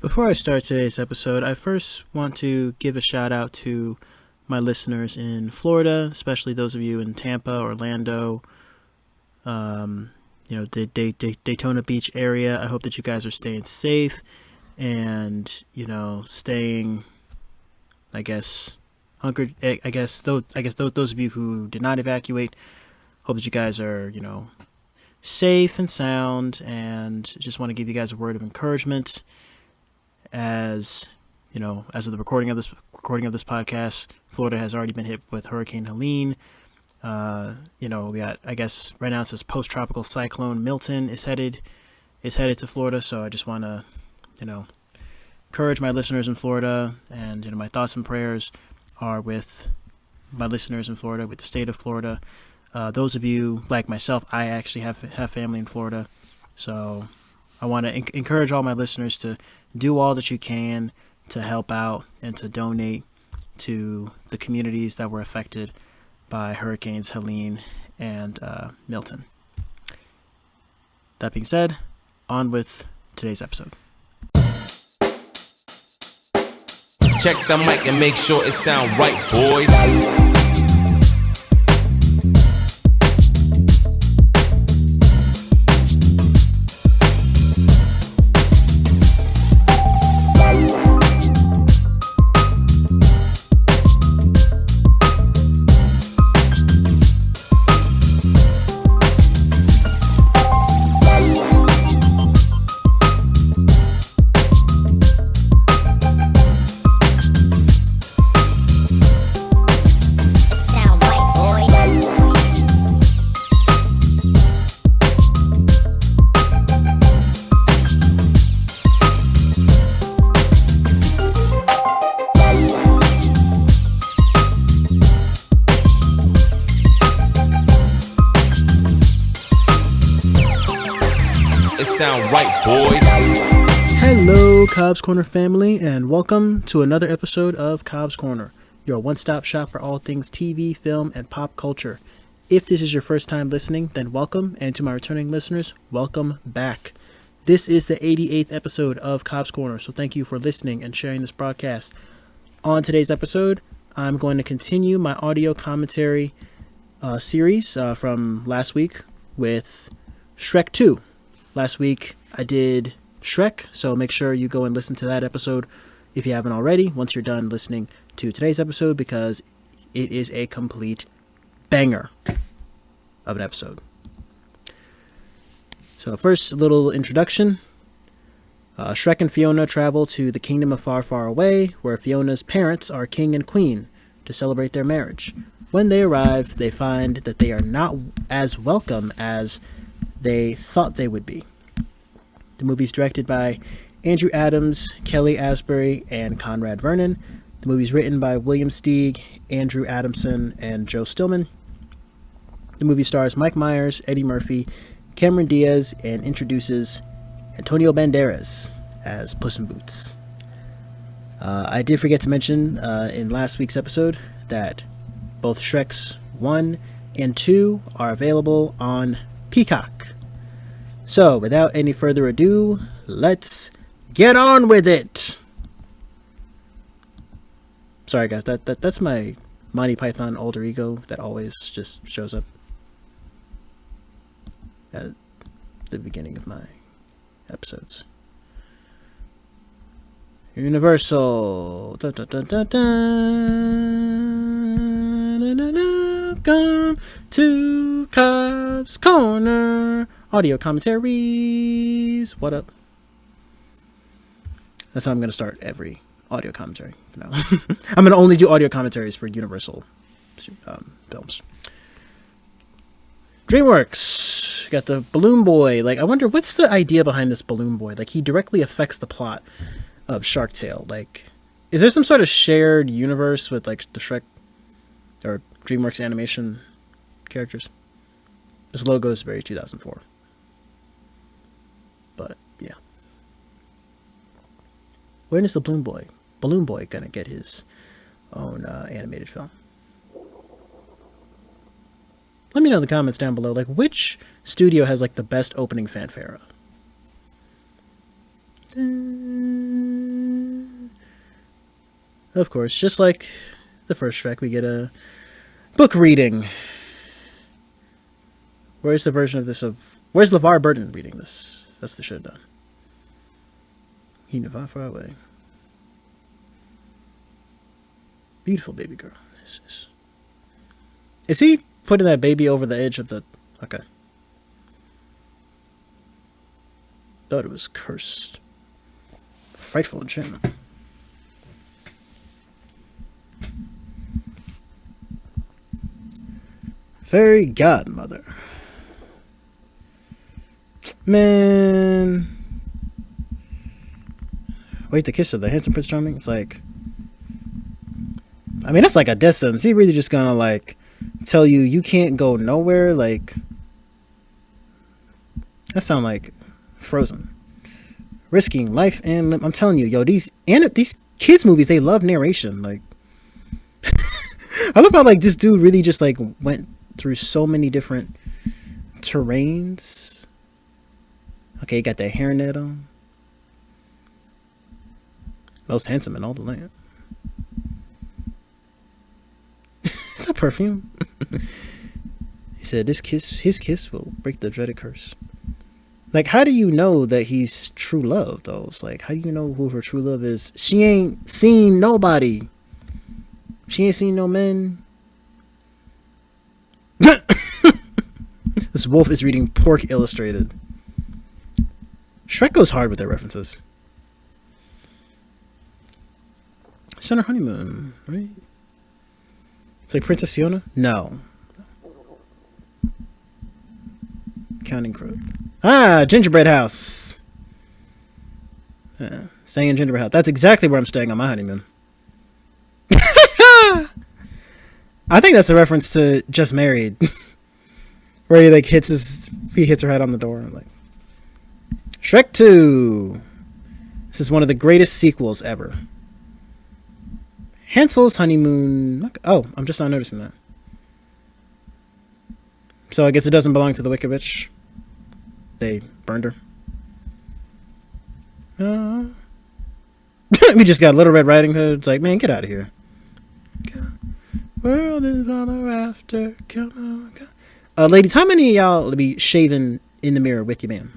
Before I start today's episode, I first want to give a shout out to my listeners in Florida, especially those of you in Tampa, Orlando, the Daytona Beach area. I hope that you guys are staying safe and, staying, hunkered. Those of you who did not evacuate, hope that you guys are, safe and sound, and just want to give you guys a word of encouragement. As of the recording of this podcast, Florida has already been hit with Hurricane Helene. We got, right now it says post-tropical cyclone Milton is headed to Florida. So I just want to, encourage my listeners in Florida, and my thoughts and prayers are with my listeners in Florida, with the state of Florida. Those of you like myself, I actually have family in Florida, so I want to encourage all my listeners to do all that you can to help out and to donate to the communities that were affected by Hurricanes Helene and Milton. That being said, on with today's episode. Check the mic and make sure it sound right, boys. Sound right, boys. Hello, Cobbs Corner family, and welcome to another episode of Cobbs Corner, your one-stop shop for all things TV, film, and pop culture. If this is your first time listening, then welcome, and to my returning listeners, welcome back. This is the 88th episode of Cobbs Corner, so thank you for listening and sharing this broadcast. On today's episode, I'm going to continue my audio commentary series from last week with Shrek 2. Last week, I did Shrek, so make sure you go and listen to that episode if you haven't already, once you're done listening to today's episode, because it is a complete banger of an episode. So first, a little introduction. Shrek and Fiona travel to the kingdom of Far, Far Away, where Fiona's parents are king and queen, to celebrate their marriage. When they arrive, they find that they are not as welcome as they thought they would be. The movie is directed by Andrew Adamson, Kelly Asbury, and Conrad Vernon. The movie is written by Willian Steig, Andrew Adamson, and Joe Stillman. The movie stars Mike Myers, Eddie Murphy, Cameron Diaz, and introduces Antonio Banderas as Puss in Boots. I did forget to mention in last week's episode that both Shreks 1 and 2 are available on Peacock. So, without any further ado, let's get on with it! Sorry guys, that's my Monty Python alter ego that always just shows up at the beginning of my episodes. Universal. Dun, dun, dun, dun, dun. Dun, dun, dun. Welcome to Cobbs Corner audio commentaries. What up? That's how I'm going to start every audio commentary. No, I'm going to only do audio commentaries for Universal films. DreamWorks got the Balloon Boy. Like, I wonder what's the idea behind this Balloon Boy. Like, he directly affects the plot of Shark Tale. Like, is there some sort of shared universe with like the Shrek or DreamWorks animation characters? This logo is very 2004. But yeah, when is the Balloon Boy gonna get his own animated film? Let me know in the comments down below, like, which studio has like the best opening fanfare? of course, just like the first Shrek, we get a book reading. Where's the version of this where's LeVar Burton reading this? That's the shit done. He never far away. Beautiful baby girl. Is he putting that baby over the edge of the... Okay. Thought it was cursed. Frightful enchantment. Fairy godmother. Man. Wait, the kiss of the handsome Prince Charming? It's like... I mean, that's like a death sentence. He really just gonna, like, tell you can't go nowhere? Like... That sound like Frozen. Risking life and limb. I'm telling you, yo, these kids movies, they love narration. Like... I love how, like, this dude really just, like, went through so many different terrains. Okay, he got that hairnet on. Most handsome in all the land. It's a perfume. He said, his kiss will break the dreaded curse. Like, how do you know that he's true love, though? It's like, how do you know who her true love is? She ain't seen nobody. She ain't seen no men. This wolf is reading Pork Illustrated. Shrek goes hard with their references. It's on her honeymoon, right? It's like Princess Fiona? No. Counting Crow. Ah, Gingerbread House. Staying in Gingerbread House. That's exactly where I'm staying on my honeymoon. I think that's a reference to Just Married. Where he like hits her head on the door. Like, Shrek 2. This is one of the greatest sequels ever. Hansel's honeymoon. Oh, I'm just not noticing that. So I guess it doesn't belong to the Wicked Witch. They burned her. We just got Little Red Riding Hood. It's like, man, get out of here. World is on the rafter. Come on, come. Ladies, how many of y'all will be shaving in the mirror with your man?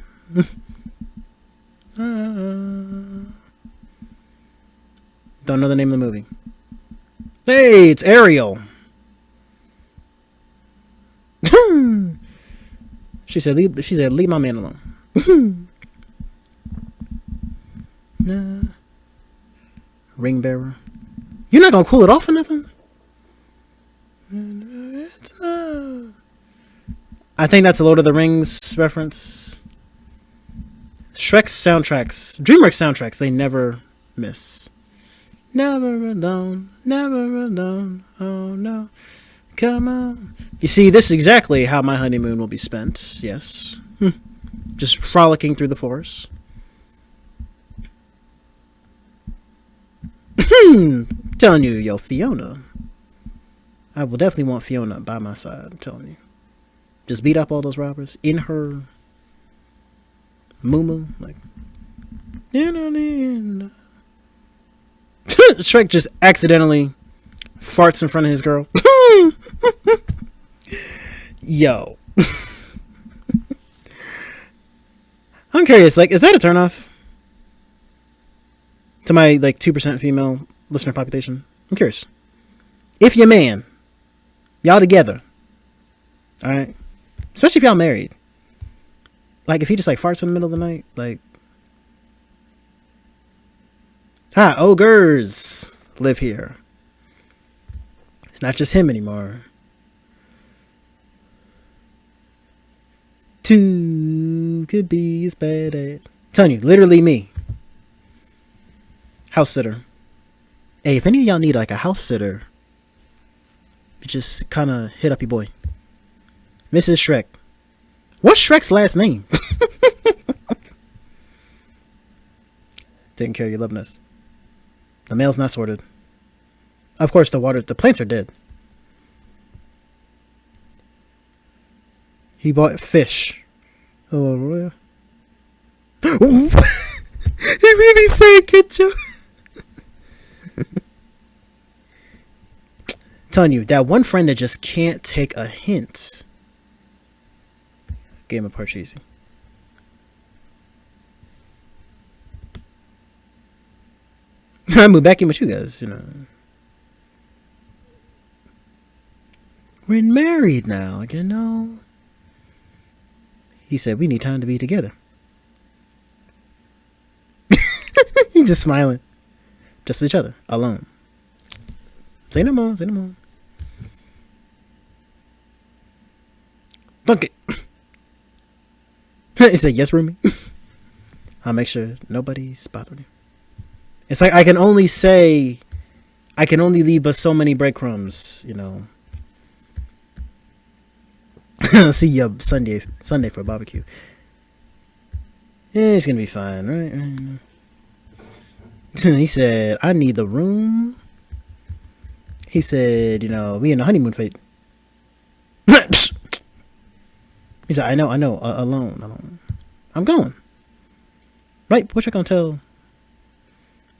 Don't know the name of the movie. Hey, it's Ariel. She said, leave my man alone. Nah. Ring bearer. You're not gonna cool it off or nothing? It's not. I think that's a Lord of the Rings reference. Shrek's soundtracks, DreamWorks soundtracks, they never miss. Never alone, oh no, come on. You see, this is exactly how my honeymoon will be spent, yes. Just frolicking through the forest. Telling you, yo, Fiona. I will definitely want Fiona by my side, I'm telling you. Just beat up all those robbers in her moo-moo. Like, Shrek just accidentally farts in front of his girl. Yo. I'm curious, like, is that a turnoff? To my, like, 2% female listener population? I'm curious. If your man, y'all together, alright? Especially if y'all married. Like, if he just, like, farts in the middle of the night, like... Hi, ogres live here. It's not just him anymore. Two could be as bad as... I'm telling you, literally me. House sitter. Hey, if any of y'all need, like, a house sitter, you just kind of hit up your boy. Mrs. Shrek. What's Shrek's last name? Taking care of your loveness. The mail's not sorted. Of course, the plants are dead. He bought fish. Oh, really? He really said ketchup. Telling you, that one friend that just can't take a hint. Game of Parcheesi. I moved back in with you guys, you know. We're married now, you know. He said we need time to be together. He's just smiling. Just with each other, alone. Say no more, say no more. Fuck it. He said, yes, roomie. I'll make sure nobody's bothering you. It's like I can only leave us so many breadcrumbs, you know. See you Sunday for a barbecue. Yeah, it's gonna be fine, right? He said, I need the room. He said, you know, we in the honeymoon phase. He said, I know, alone. I'm going. Right? What you gonna tell?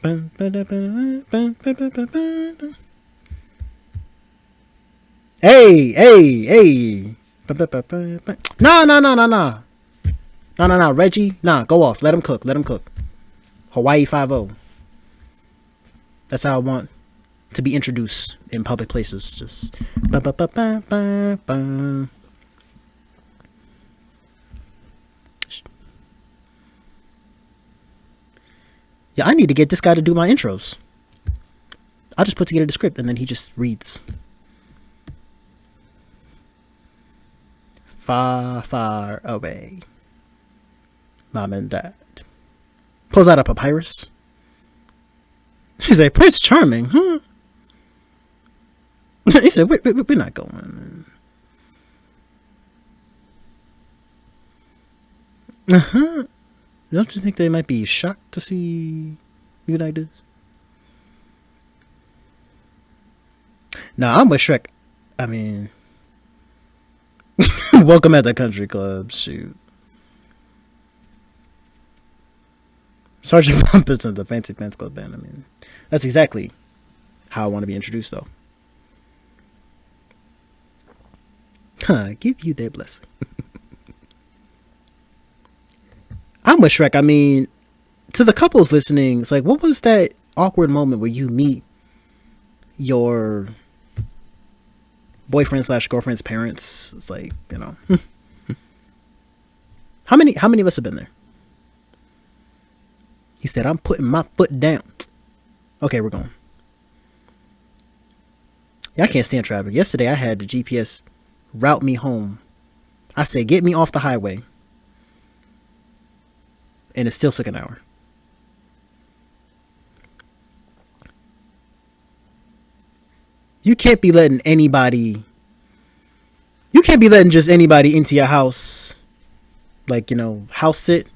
Hey. No, Reggie. Nah, go off. Let him cook. Hawaii 5-0. That's how I want to be introduced in public places. Just yeah, I need to get this guy to do my intros. I'll just put together the script and then he just reads. Far, far away. Mom and Dad. Pulls out a papyrus. He's like, Prince Charming, huh? He said, we're not going. Don't you think they might be shocked to see you like this? No, I'm with Shrek. I mean, welcome at the country club. Shoot. Sergeant Bumpus and the Fancy Pants Club Band. I mean, that's exactly how I want to be introduced, though. Give you their blessing. I'm with Shrek. I mean, to the couples listening, it's like, what was that awkward moment where you meet your boyfriend / girlfriend's parents? It's like, you know, how many of us have been there? He said, I'm putting my foot down. Okay, we're going. Yeah, I can't stand traffic. Yesterday, I had the GPS route me home. I said, get me off the highway. And it still took an hour. You can't be letting just anybody into your house. Like, you know, house sit.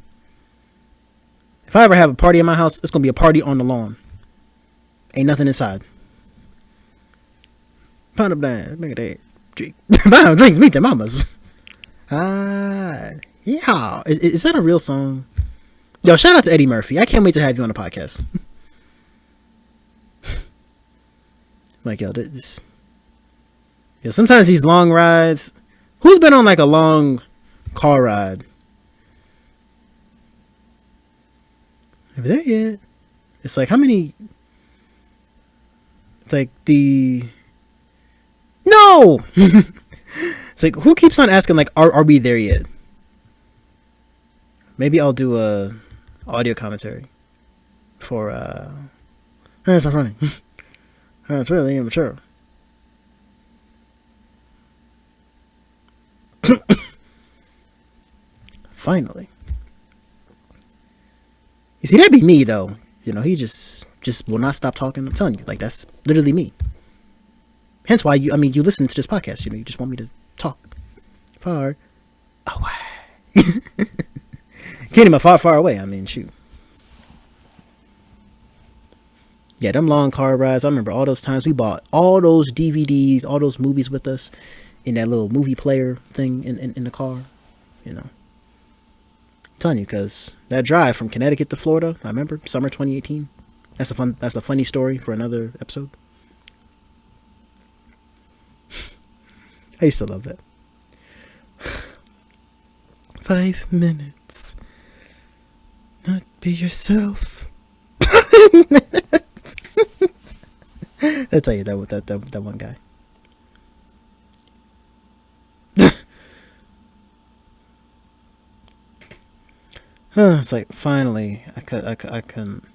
If I ever have a party in my house, it's going to be a party on the lawn. Ain't nothing inside. Pound up down. Make it that. Drinks, meet the mamas. Yeah. Is that a real song? Yo, shout out to Eddie Murphy. I can't wait to have you on the podcast. Like, yo, this. Yeah, sometimes these long rides. Who's been on like a long car ride? Over there yet? It's like, how many? It's like the. No! It's like, who keeps on asking, like, are we there yet? Maybe I'll do a audio commentary for, that's not funny. That's really immature. Finally. You see, that'd be me, though. You know, he just will not stop talking. I'm telling you, like, that's literally me. Hence why you listen to this podcast. You know, you just want me to talk. Far away. Can't even far away. I mean, shoot. Yeah, them long car rides. I remember all those times we bought all those DVDs, all those movies with us in that little movie player thing in the car. You know. I'm telling you, because that drive from Connecticut to Florida, I remember, summer 2018. That's a funny story for another episode. I used to love that. 5 minutes. Not be yourself. I'll tell you that one guy. It's like finally I couldn't.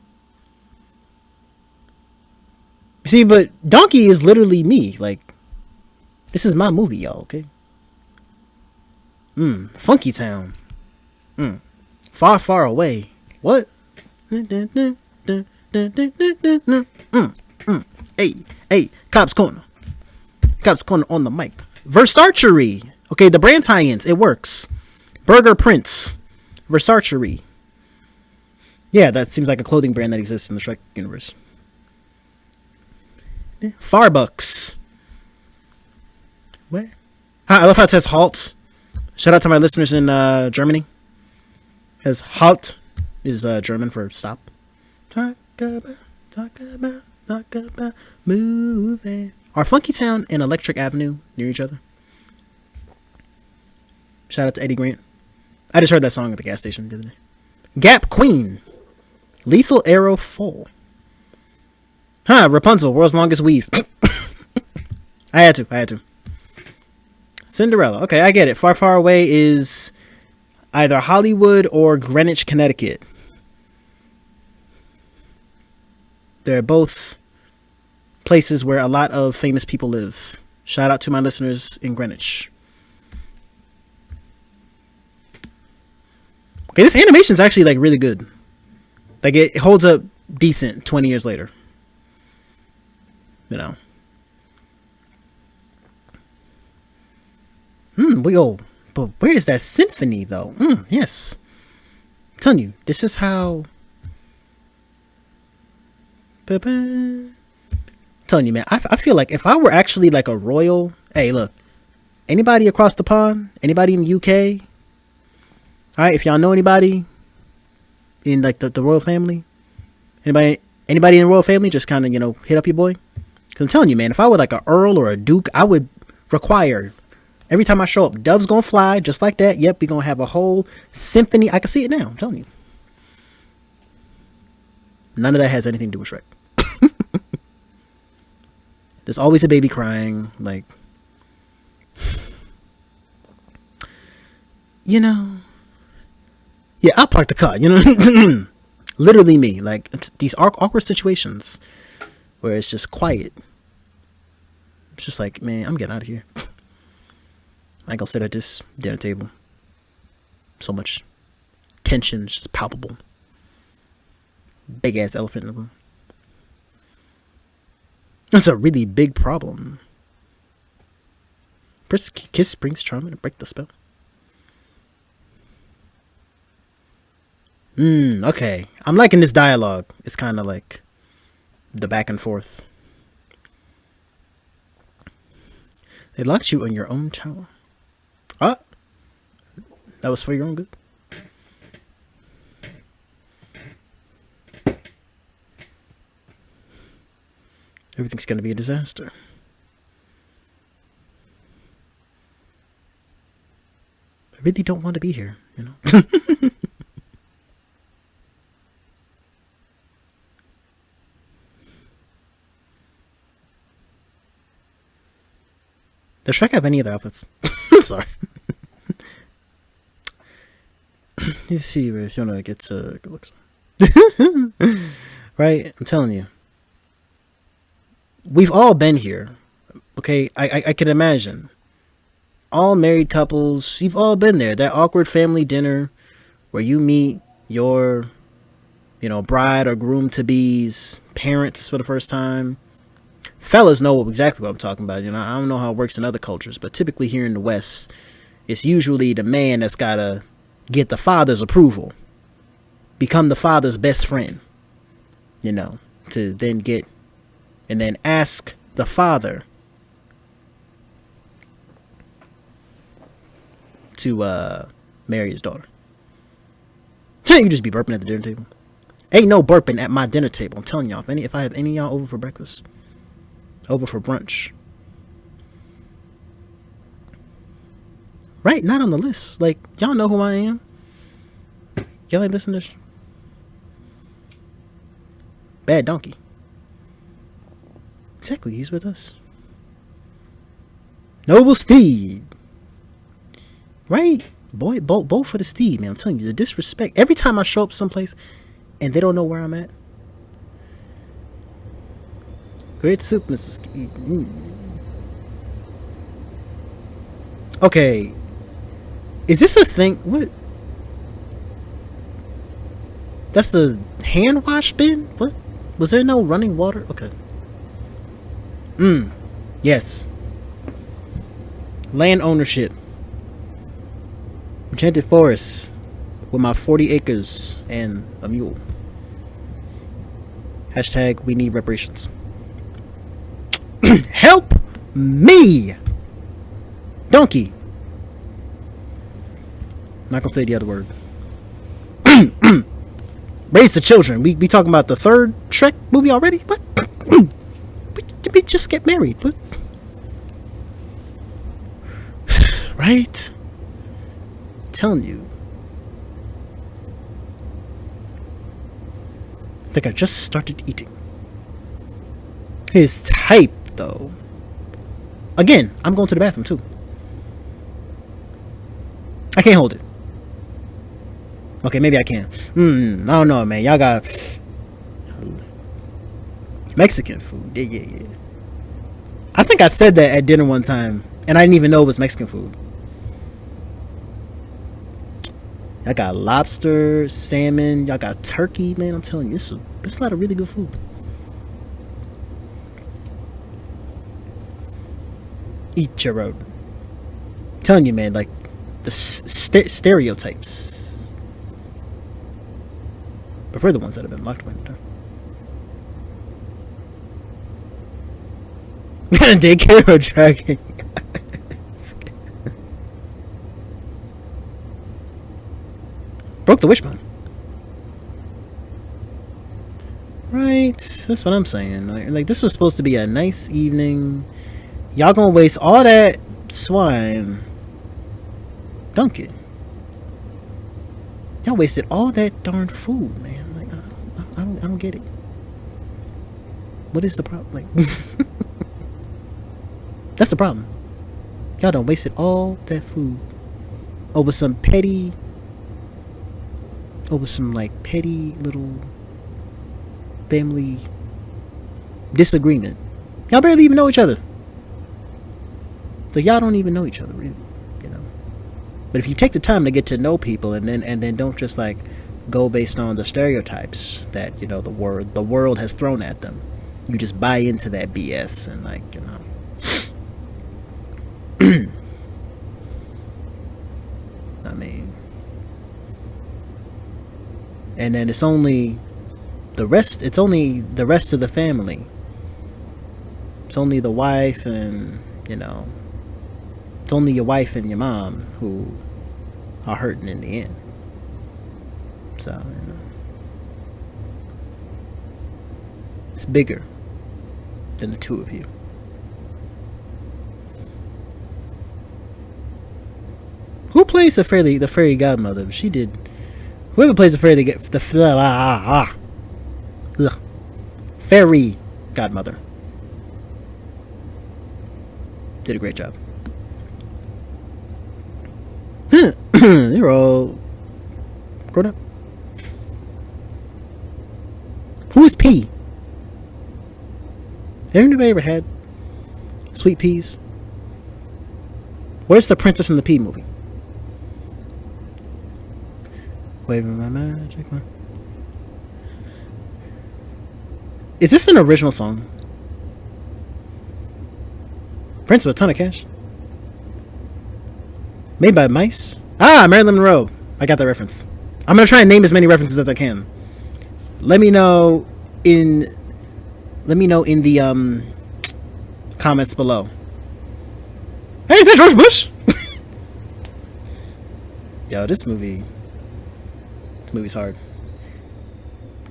See, but Donkey is literally me. Like, this is my movie, y'all. Okay. Funky Town. Far, far away. What? Hey, Cobbs Corner. Cobbs Corner on the mic. Versarchery. Okay, the brand tie-ins. It works. Burger Prince. Versarchery. Yeah, that seems like a clothing brand that exists in the Shrek universe. Farbucks. Where? I love how it says halt. Shout out to my listeners in Germany. As halt is German for stop. Talk about moving. Are Funky Town and Electric Avenue near each other? Shout out to Eddie Grant. I just heard that song at the gas station the other day. Gap Queen. Lethal Arrow Full. Rapunzel, world's longest weave. I had to. Cinderella. Okay, I get it. Far, far away is either Hollywood or Greenwich, Connecticut. They're both places where a lot of famous people live. Shout out to my listeners in Greenwich. Okay, this animation is actually like really good. Like it holds up decent 20 years later. You know. But where is that symphony though? Yes. I'm telling you, this is how. I'm telling you, man, I feel like if I were actually like a royal, hey, look, anybody across the pond, anybody in the UK, all right, if y'all know anybody in like the royal family, anybody in the royal family, just kind of, hit up your boy. Because I'm telling you, man, if I were like an earl or a duke, I would require, every time I show up, doves gonna fly just like that. Yep, we gonna have a whole symphony. I can see it now, I'm telling you. None of that has anything to do with Shrek. There's always a baby crying, like, yeah, I'll park the car, literally me, like, these awkward situations where it's just quiet. It's just like, man, I'm getting out of here. I ain't gonna sit at this dinner table. So much tension, it's just palpable. Big ass elephant in the room. That's a really big problem. Kiss Prince Charming to break the spell. Okay. I'm liking this dialogue. It's kind of like the back and forth. They locked you in your own tower. That was for your own good. Everything's going to be a disaster. I really don't want to be here, Does Shrek have any other outfits? Sorry. Let's see if you want to get to good looks. Right? I'm telling you. We've all been here. Okay? I can imagine. All married couples, you've all been there. That awkward family dinner where you meet your, bride or groom-to-be's parents for the first time. Fellas know exactly what I'm talking about. I don't know how it works in other cultures, but typically here in the West, it's usually the man that's got to get the father's approval. Become the father's best friend. To then get, and then ask the father to marry his daughter. You just be burping at the dinner table. Ain't no burping at my dinner table. I'm telling y'all, if I have any of y'all over for breakfast, over for brunch, Right, not on the list. Like, y'all know who I am. Y'all ain't listen to this. Bad Donkey. Exactly, he's with us. Noble Steed. Right? Boy, both for the Steed, man. I'm telling you, the disrespect. Every time I show up someplace and they don't know where I'm at. Great soup, Mrs. Steed. Okay. Is this a thing? What? That's the hand wash bin? What? Was there no running water? Okay. Yes. Land ownership. Enchanted forest with my 40 acres and a mule. Hashtag we need reparations. Help me! Donkey. I'm not gonna say the other word. Raise the children. We talking about the third Shrek movie already? What? we just get married. What? Right? I'm telling you. I think I just started eating. His type, though. Again, I'm going to the bathroom too. I can't hold it. Okay, maybe I can. I don't know, man. Y'all got Mexican food. Yeah. I think I said that at dinner one time, and I didn't even know it was Mexican food. Y'all got lobster, salmon. Y'all got turkey, man. I'm telling you, it's a lot of really good food. Eat your own. I'm telling you, man, like the stereotypes. Prefer the ones that have been locked away. Daycare or dragging? Broke the wishbone. Right, that's what I'm saying. Like this was supposed to be a nice evening. Y'all gonna waste all that swine. Duncan. Y'all wasted all that darn food, man. Like I don't get it. What is the problem? Like, that's the problem. Y'all done wasted all that food over some petty little family disagreement. Y'all barely even know each other. So y'all don't even know each other, really, you know. But if you take the time to get to know people and then don't just like go based on the stereotypes that, you know, the world has thrown at them, you just buy into that BS and, like, you know. I mean, and then it's only the rest of the family. It's only the wife and, you know, it's only your wife and your mom who are hurting in the end. So, you know, it's bigger than the two of you. Who plays the fairy godmother? She did. Whoever plays the fairy godmother did a great job. You're all grown up. Who is P? Have anybody ever had sweet peas? Where's the Princess and the Pea movie? Waving my magic wand. Is this an original song? Prince with a ton of cash. Made by mice. Marilyn Monroe. I got that reference. I'm gonna try and name as many references as I can. Let me know in the comments below. Hey, is that George Bush? Yo, this movie's hard.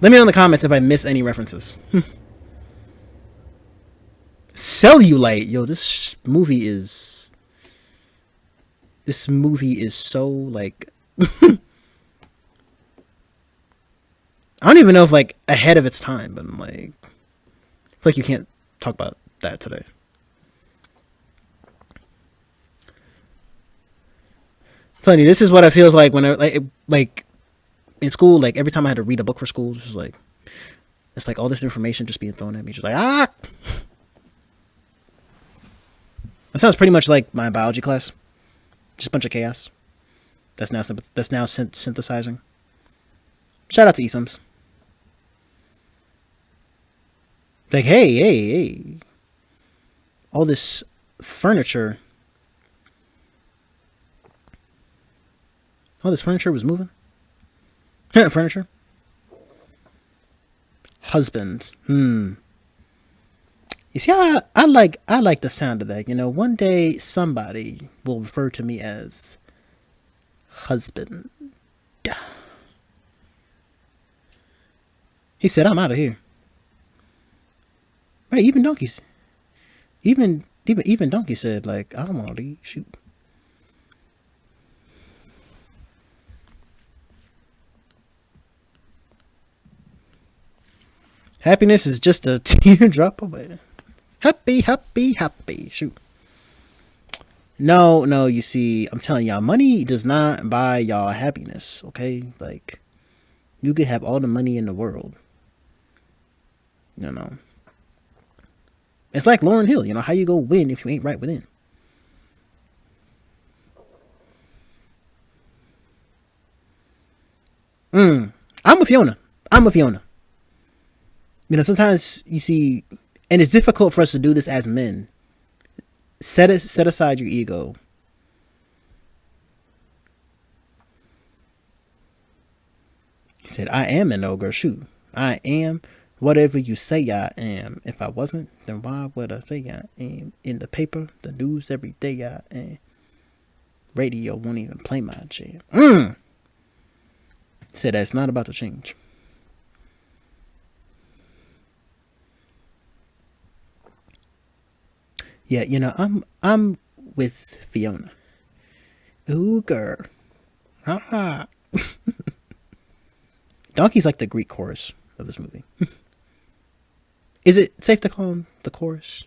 Let me know in the comments if I miss any references. Cellulite. Yo, this movie is This movie is so like I don't even know if like ahead of its time, but like I feel like you can't talk about that today. Funny, this is what it feels like when I like in school. Like every time I had to read a book for school, it's like it's like all this information just being thrown at me, just like That sounds pretty much like my biology class, just a bunch of chaos. That's now synthesizing. Shout out to Esums. Like, hey, all this furniture. All this furniture was moving. Furniture. Husband. You see, I like the sound of that. You know, one day somebody will refer to me as husband. He said, "I'm out of here." Right? Even donkeys. Even donkey said, like, "I don't want to leave." Shoot. Happiness is just a teardrop away. Happy. Shoot. No, you see, I'm telling y'all, money does not buy y'all happiness, okay? Like, you could have all the money in the world. You know. It's like Lauryn Hill, you know, how you go win if you ain't right within? I'm with Fiona. You know, sometimes you see, and it's difficult for us to do this as men. Set aside your ego. He said, "I am an ogre." Shoot, I am whatever you say I am. If I wasn't, then why would I say I am? In the paper, the news every day I am. Radio won't even play my jam. Said that's not about to change. Yeah, you know, I'm with Fiona. Ooh, girl. Ha. Donkey's like the Greek chorus of this movie. Is it safe to call him the chorus?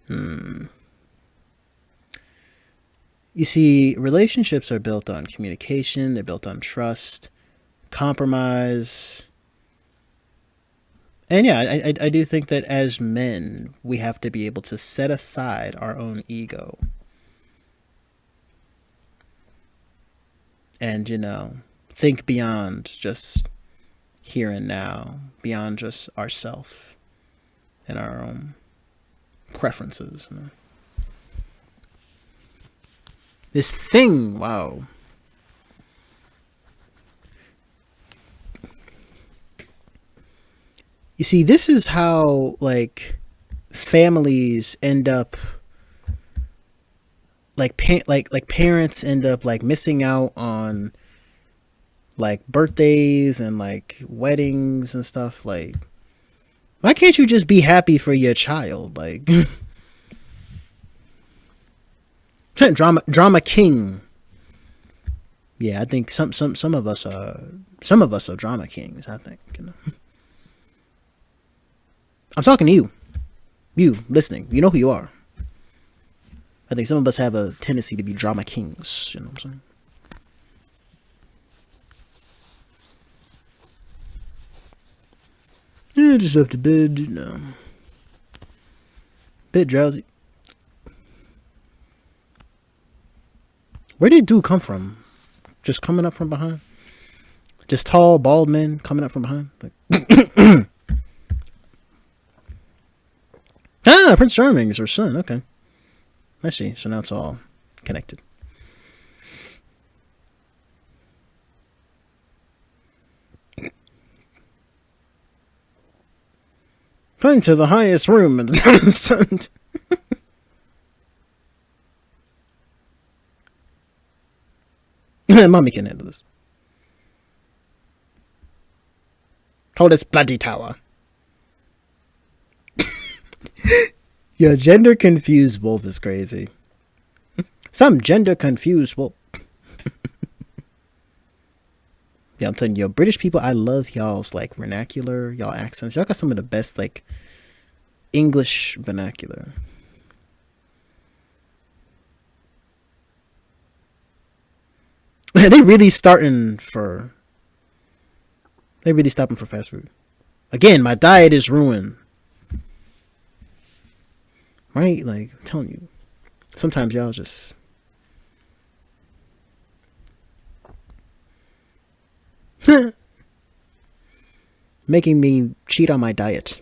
You see, relationships are built on communication. They're built on trust, compromise. And yeah, I do think that as men, we have to be able to set aside our own ego. And, you know, think beyond just here and now, beyond just ourself and our own preferences. You know. This thing, wow. You see, this is how, like, families end up, like parents end up, like, missing out on, like, birthdays and, like, weddings and stuff. Like, why can't you just be happy for your child? Like, drama king. Yeah, I think some of us are drama kings. I think, you know. I'm talking to you listening. You know who you are. I think some of us have a tendency to be drama kings. You know what I'm saying? Yeah, just off to bed. You know, bit drowsy. Where did dude come from? Just coming up from behind? Just tall, bald men coming up from behind? Like Prince Charming is her son. Okay. I see. So now it's all connected. Going to the highest room in the sun. Mommy can handle this. Hold this bloody tower. Yeah, gender confused wolf is crazy. Some gender confused wolf. Yeah, I'm telling you, British people, I love y'all's like vernacular, y'all accents. Y'all got some of the best like English vernacular. They really stopping for fast food. Again, my diet is ruined. Right? Like, I'm telling you. Sometimes y'all just... making me cheat on my diet.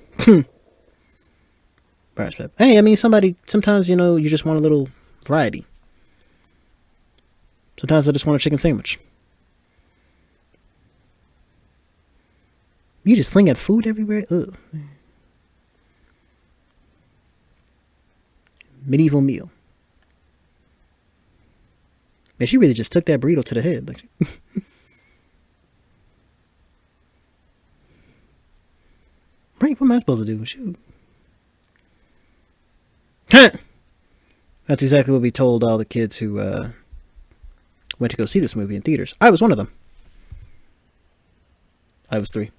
Hey, I mean, sometimes, you just want a little variety. Sometimes I just want a chicken sandwich. You just fling at food everywhere? Ugh. Medieval meal. Man, she really just took that burrito to the head. Like, right? What am I supposed to do? Shoot. That's exactly what we told all the kids who went to go see this movie in theaters. I was one of them. I was 3.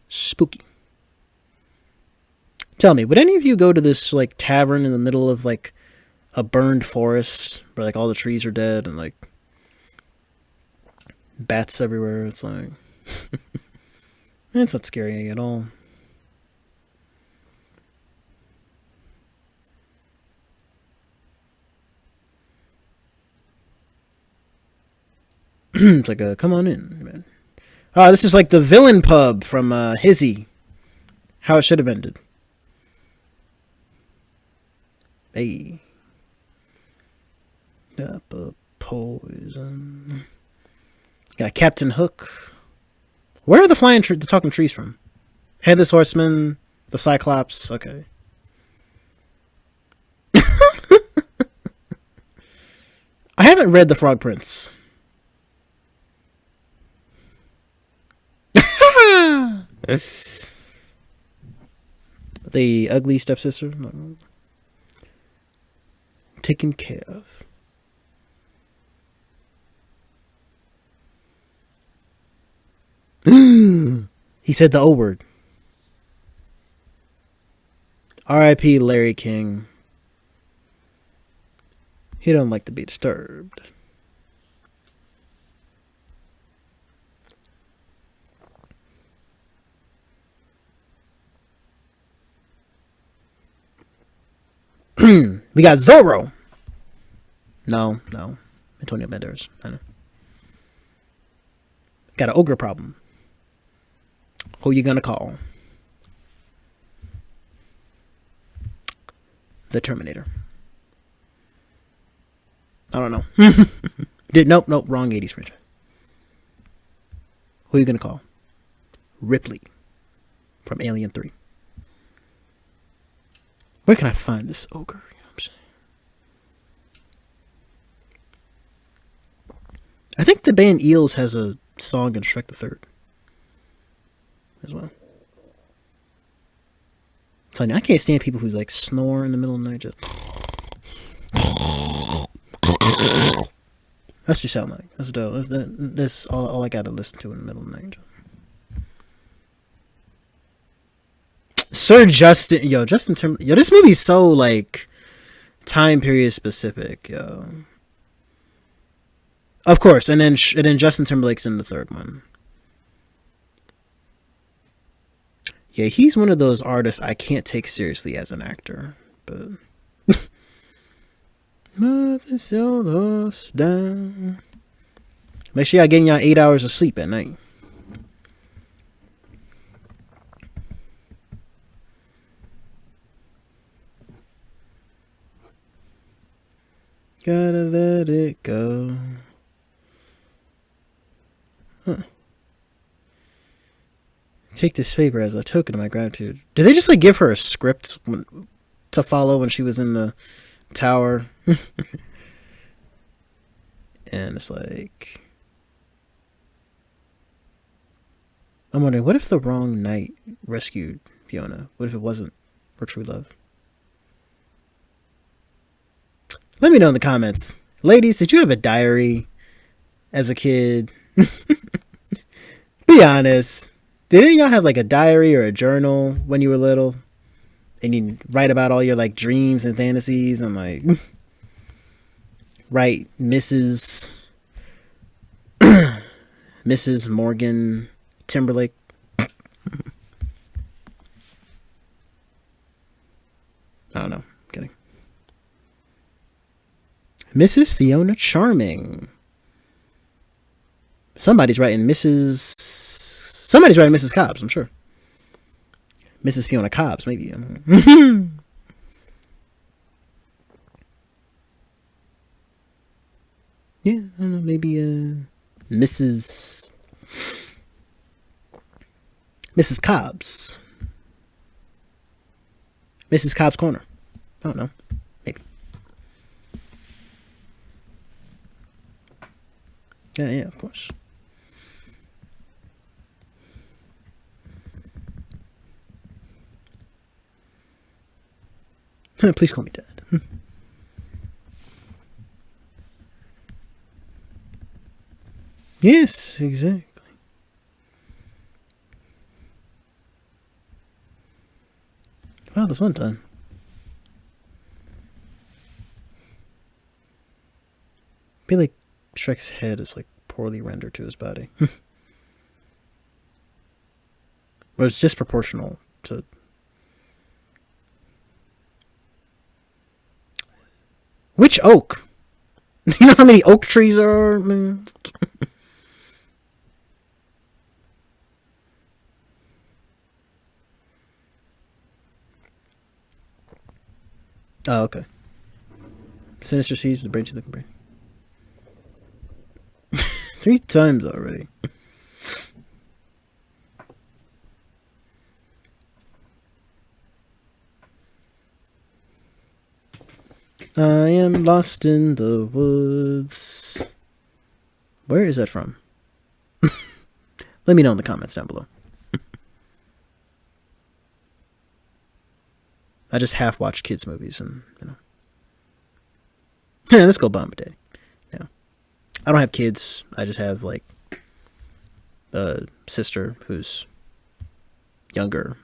Spooky. Tell me, would any of you go to this like tavern in the middle of like a burned forest where like all the trees are dead and like bats everywhere? It's like it's not scary at all. It's like come on in, man. This is like the villain pub from Hizzy. How it should have ended. Hey. Poison. Got Captain Hook. Where are the talking trees from? Headless Horseman, the Cyclops. Okay. I haven't read The Frog Prince. The ugly stepsister. Taken care of. He said the O word. R.I.P. Larry King. He don't like to be disturbed. We got Zorro. No. Antonio Banderas. I know. Got an ogre problem. Who you gonna call? The Terminator. I don't know. Nope, wrong 80s franchise. Who you gonna call? Ripley from Alien 3. Where can I find this ogre? You know what I'm saying? I think the band Eels has a song in Shrek the Third as well. I'm telling you, I can't stand people who like snore in the middle of the night. Just that's what you sound like. That's dope. That's all I got to listen to in the middle of the night. Sir Justin, Justin Timberlake, this movie's so like time period specific, yo. Of course, and then Justin Timberlake's in the third one. Yeah, he's one of those artists I can't take seriously as an actor, but nothing's down. Make sure y'all getting y'all 8 hours of sleep at night. Gotta let it go. Take this favor as a token of my gratitude. Did they just like give her a script to follow when she was in the tower? And it's like, I'm wondering, what if the wrong knight rescued Fiona? What if it wasn't her true love? Let me know in the comments. Ladies, did you have a diary as a kid? Be honest. Did any of y'all have like a diary or a journal when you were little? And you write about all your like dreams and fantasies and like write Mrs. Morgan Timberlake. I don't know. I'm kidding. Mrs. Fiona Charming. Somebody's writing Mrs. Cobbs, I'm sure. Mrs. Fiona Cobbs, maybe. Yeah, I don't know, maybe Mrs. Cobbs. Mrs. Cobbs Corner. I don't know. Maybe. Yeah, of course. Please call me Dad. Yes, exactly. Wow, the sun time. I feel like Shrek's head is like poorly rendered to his body. Or it's disproportional to... Which oak? You know how many oak trees there are? Oh, okay. Sinister Seeds with the branchy looking brain. 3 times already. I am lost in the woods. Where is that from? Let me know in the comments down below. I just half watch kids movies and, let's go Bomb Daddy. Yeah. I don't have kids. I just have like a sister who's younger.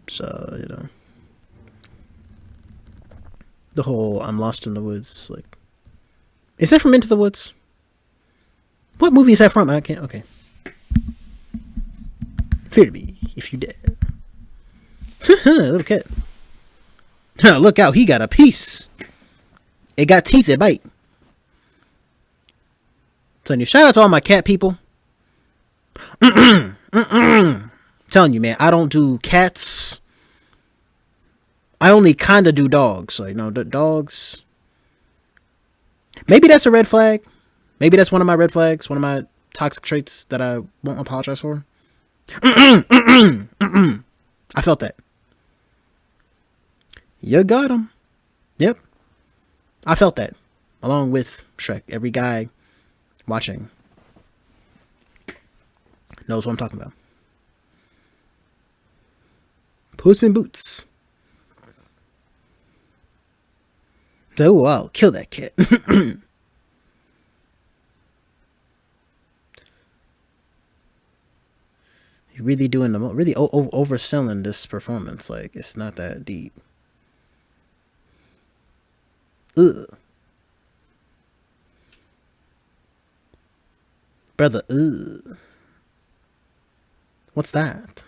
So, the whole I'm lost in the woods, like, is that from Into the Woods? What movie is that from? I can't, okay. Fear me, if you dare. Little cat. Look out, he got a piece. It got teeth that bite. Telling you, shout out to all my cat people. Telling you, man, I don't do cats. I only kind of do dogs. Like, the dogs. Maybe that's a red flag. Maybe that's one of my red flags. One of my toxic traits that I won't apologize for. I felt that. You got him. Yep. I felt that. Along with Shrek. Every guy watching knows what I'm talking about. Puss in Boots. Oh, wow. Kill that cat. You're really doing really overselling this performance. Like, it's not that deep. Ugh. Brother, ugh. What's that?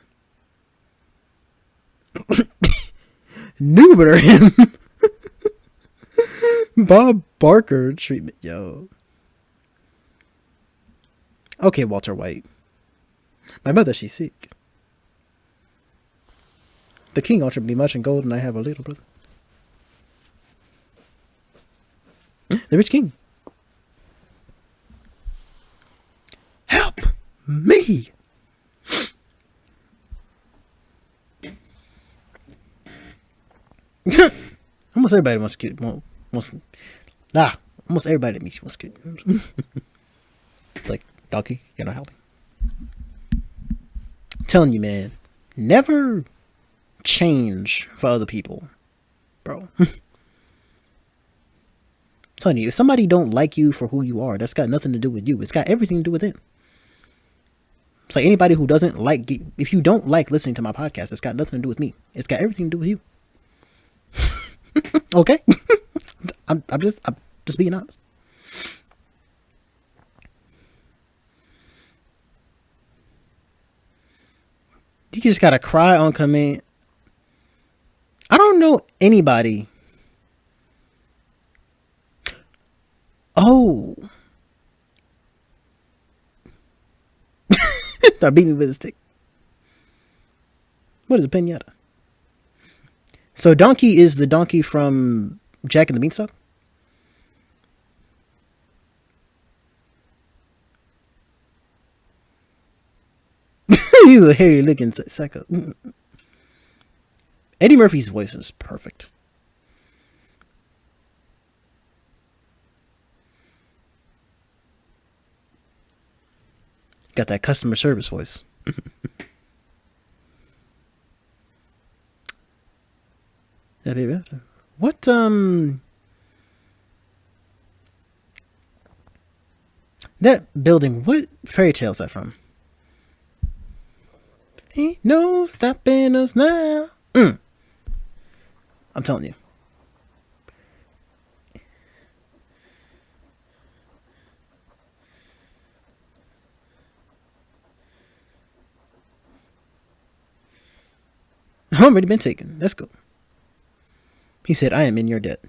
Nuber him. Bob Barker treatment, yo. Okay, Walter White. My mother, she's sick. The king ought to be much in gold, and I have a little brother. The rich king. Help me. Almost everybody wants to get almost everybody that meets you wants to get. It's like Donkey, you're not helping. I'm telling you, man, never change for other people, bro. I'm telling you, if somebody don't like you for who you are, that's got nothing to do with you. It's got everything to do with them. It's like anybody who doesn't like, if you don't like listening to my podcast, it's got nothing to do with me. It's got everything to do with you. Okay? I'm just being honest. You just gotta cry on command. I don't know anybody. Oh. Start beating me with a stick. What is a pinata? So Donkey is the donkey from Jack and the Beanstalk? You a hairy looking psycho. Eddie Murphy's voice is perfect. Got that customer service voice. What that building, what fairy tale is that from? Ain't no stopping us now. I'm telling you. Already been taken. Let's go. He said, I am in your debt.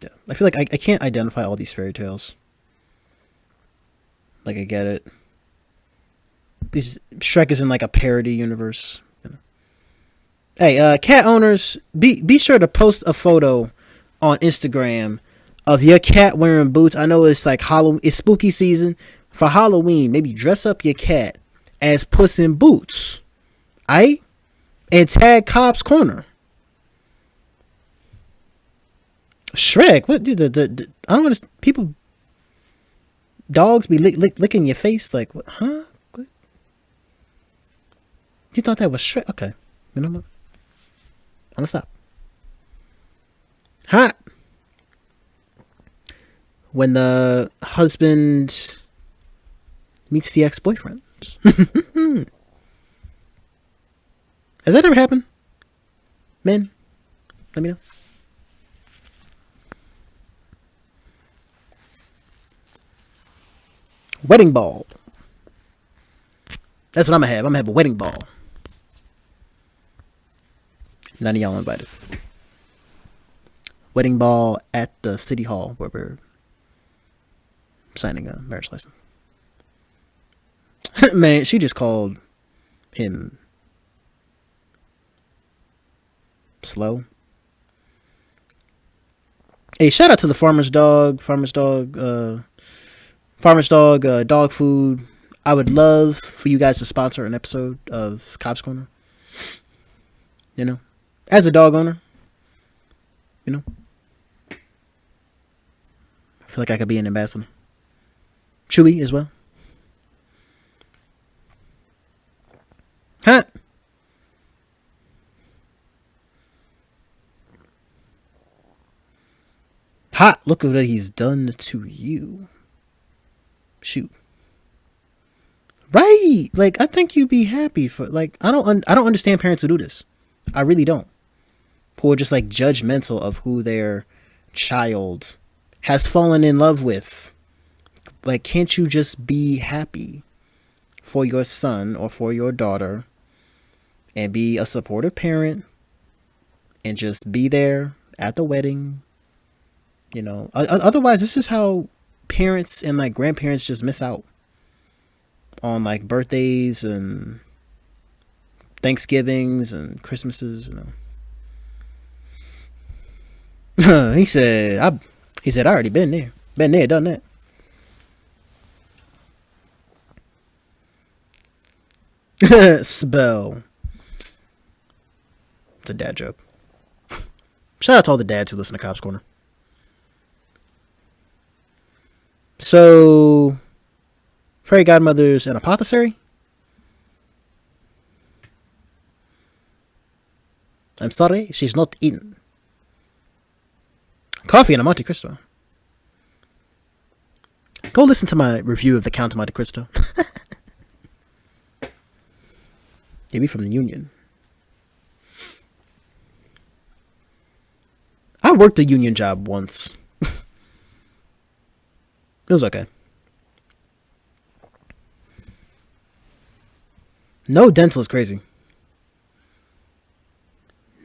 Yeah. I feel like I can't identify all these fairy tales. Like, I get it. Shrek is in like a parody universe. You know. Hey, cat owners, be sure to post a photo on Instagram of your cat wearing boots. I know it's like Halloween, it's spooky season. For Halloween, maybe dress up your cat as Puss in Boots. Aight? And tag Cobbs Corner. Shrek? What? Dude, I don't understand. People, dogs be licking your face? Like, what? Huh? What? You thought that was Shrek? Okay. You know what? I'm gonna stop. Huh? When the husband meets the ex-boyfriend. Has that ever happened? Men, let me know. Wedding ball. That's what I'm gonna have. I'm gonna have a wedding ball. None of y'all invited. Wedding ball at the city hall where we're signing a marriage license. Man, she just called him slow. Hey, shout out to the Farmer's Dog, dog food. I would love for you guys to sponsor an episode of Cobbs Corner. You know, as a dog owner, you know, I feel like I could be an ambassador. Chewy as well. Huh? Hot, look at what he's done to you. Shoot. Right. Like, I think you'd be happy for, like, I don't understand parents who do this. I really don't. Who are just like judgmental of who their child has fallen in love with. Like, can't you just be happy for your son or for your daughter and be a supportive parent and just be there at the wedding? You know, otherwise, this is how parents and like grandparents just miss out on like birthdays and Thanksgivings and Christmases, you know. He said, I already been there, done that. Spell. It's a dad joke. Shout out to all the dads who listen to Cobbs Corner. So, fairy godmother's an apothecary? I'm sorry, she's not in. Coffee and a Monte Cristo. Go listen to my review of the Count of Monte Cristo. Maybe from the Union. I worked a union job once. It was okay. No dental is crazy.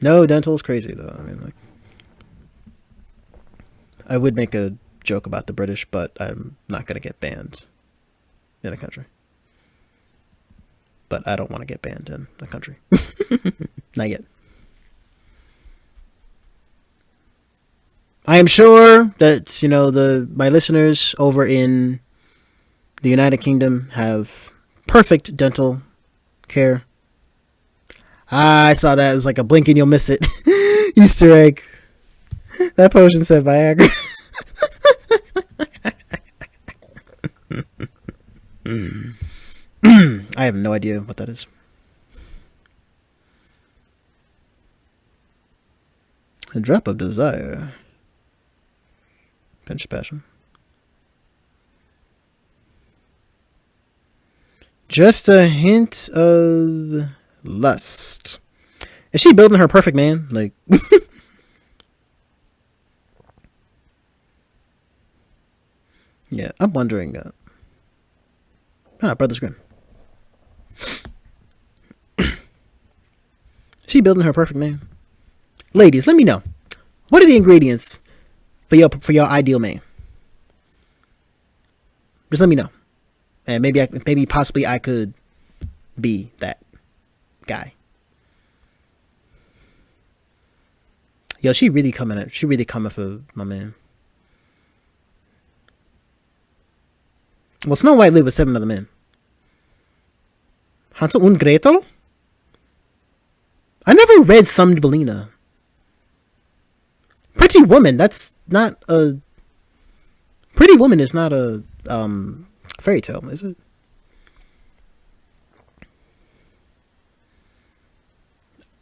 No dental is crazy, though. I mean, like, I would make a joke about the British, but I'm not going to get banned in a country. But I don't want to get banned in a country. Not yet. I am sure that, you know, my listeners over in the United Kingdom have perfect dental care. I saw that. It was like a blink and you'll miss it. Easter egg. That potion said Viagra. I have no idea what that is. A drop of desire. Pinch passion. Just a hint of lust. Is she building her perfect man? Like, yeah, I'm wondering that. Brothers Grimm. She building her perfect man. Ladies, let me know. What are the ingredients for your ideal man? Just let me know. And maybe possibly I could be that guy. Yo, she really coming for my man. Well, Snow White lived with 7 other men. Hansel und Gretel? I never read Thumbelina. Pretty Woman, that's not a... Pretty Woman is not a fairy tale, is it?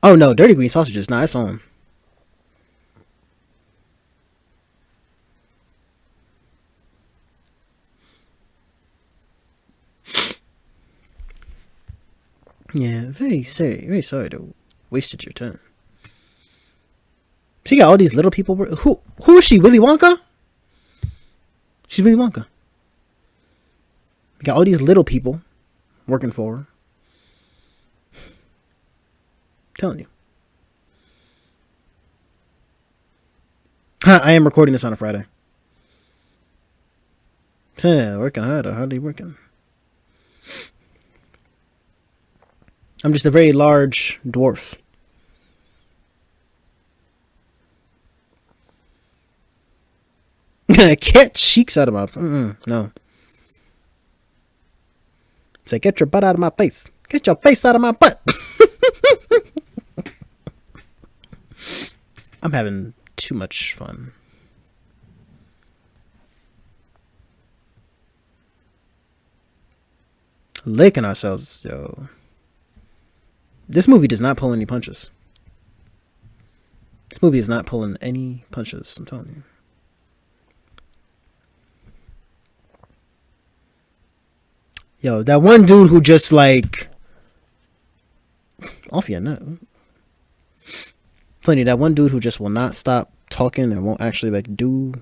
Oh no, Dirty Green Sausages, nah, that's on. Yeah, very sorry to wasted your time. She got all these little people. Who is she? Willy Wonka? She's Willy Wonka. Got all these little people working for her. Telling you. I am recording this on a Friday. Working hard or hardly working. I'm just a very large dwarf. Get cheeks out of my... no. Say, get your butt out of my face. Get your face out of my butt. I'm having too much fun. Licking ourselves, yo. This movie does not pull any punches. This movie is not pulling any punches, I'm telling you. Yo, that one dude who just like... Off your nut. Plenty, that one dude who just will not stop talking and won't actually like do...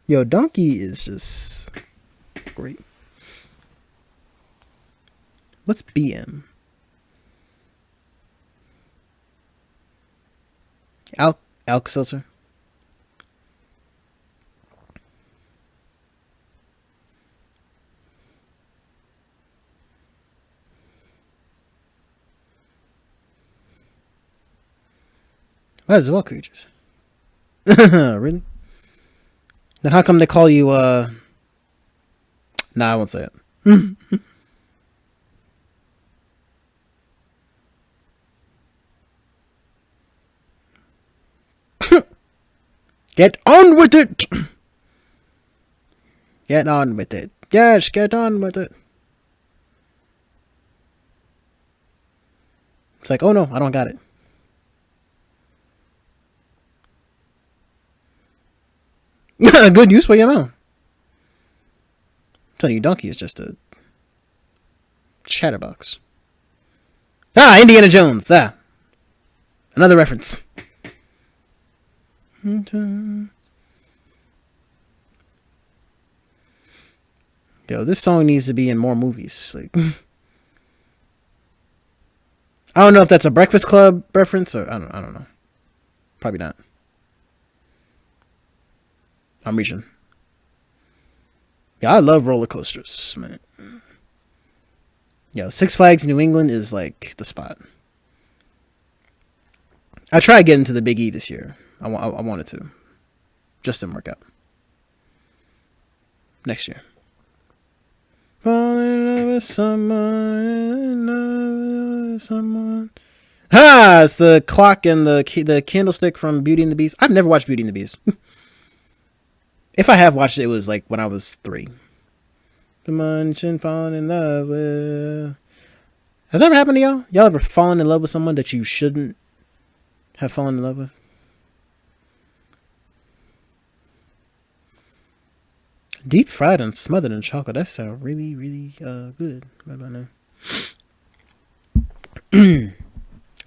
Yo, Donkey is just... great. What's BM? Alka-Seltzer? What is it? What creatures? Really? Then how come they call you, Nah, I won't say it. Get on with it! Get on with it. Yes, get on with it. It's like, oh no, I don't got it. Good use for your mouth. I'm telling you, donkey is just a chatterbox. Ah, Indiana Jones. Ah, another reference. Yo, this song needs to be in more movies. Like, I don't know if that's a Breakfast Club reference or I don't know. Probably not. I'm reaching. Yeah, I love roller coasters, man. Yo, Six Flags New England is like the spot. I tried getting to the Big E this year. I wanted to. Just didn't work out. Next year. Fall in love with someone, in love with someone. Ha! It's the clock and the candlestick from Beauty and the Beast. I've never watched Beauty and the Beast. If I have watched it, it was like when I was 3. Someone shouldn't fall in love with. Has that ever happened to y'all? Y'all ever fallen in love with someone that you shouldn't have fallen in love with? Deep fried and smothered in chocolate. That sounds really, really good right about now.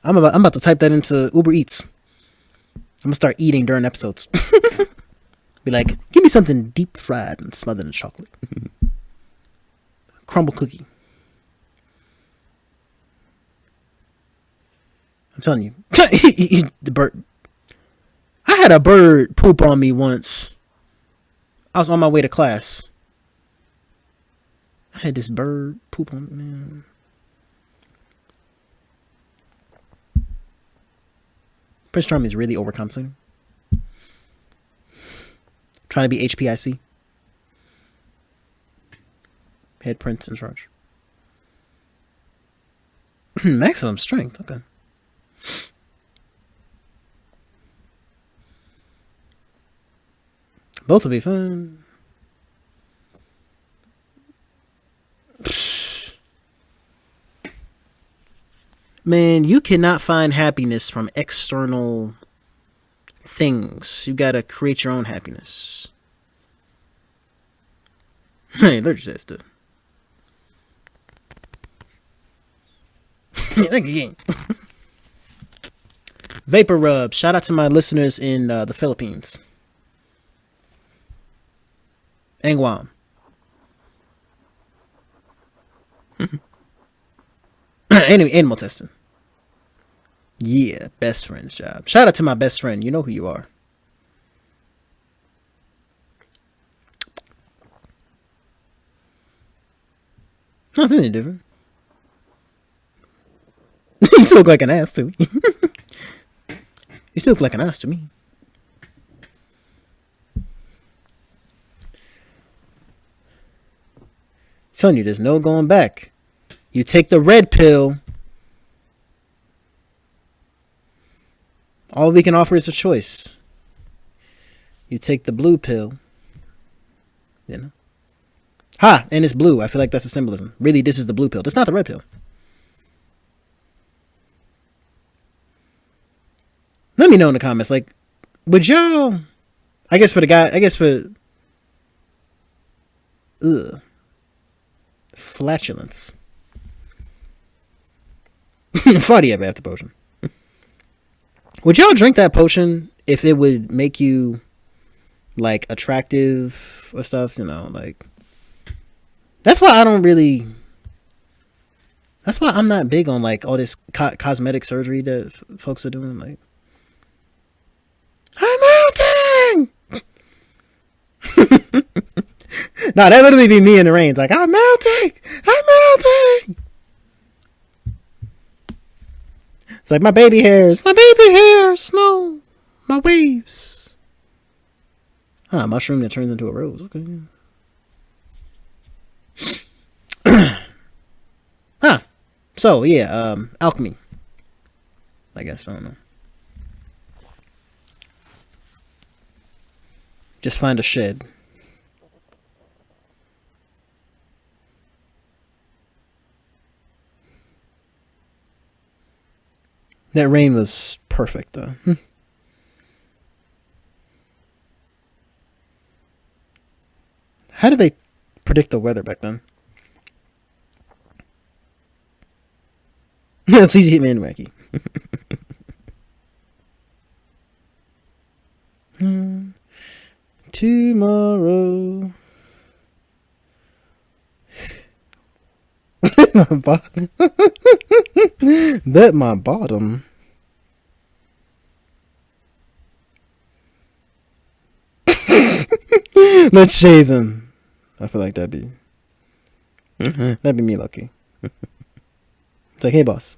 I'm about to type that into Uber Eats. I'm gonna start eating during episodes. Be like, give me something deep fried and smothered in chocolate. Crumble cookie. I'm telling you. The bird. I had a bird poop on me once. I was on my way to class. I had this bird poop on me, man. Prince Charming is really overcompensating. Trying to be HPIC. Head Prince in charge. Maximum strength. Okay. Both will be fun. Man, you cannot find happiness from external things. You gotta create your own happiness. Hey, they're just that Thank you again. Vapor Rub. Shout out to my listeners in the Philippines. And Guam. Anyway, animal testing. Yeah, best friend's job. Shout out to my best friend. You know who you are. Not really different. You still look like an ass to me. You still look like an ass to me. I'm telling you, there's no going back. You take the red pill. All we can offer is a choice. You take the blue pill. You know. Ha! And it's blue. I feel like that's a symbolism. Really, this is the blue pill. That's not the red pill. Let me know in the comments. Like, would y'all... I guess for the guy... I guess for... Ugh. Flatulence. Funny up after potion. Would y'all drink that potion if it would make you like attractive or stuff? You know, like that's why I don't really. That's why I'm not big on like all this cosmetic surgery that folks are doing. Like, I'm melting. Nah, that literally be me in the rain. It's like, I'm melting. I'm melting. It's like my baby hairs. My baby hairs. No. My waves. Ah, mushroom that turns into a rose. Okay. So, yeah, alchemy. I guess, I don't know. Just find a shed. That rain was perfect, though. How did they predict the weather back then? It's easy hitman wacky. Tomorrow. My bottom. Bet my bottom. Let's shave him. I feel like that'd be me lucky. It's like, hey boss,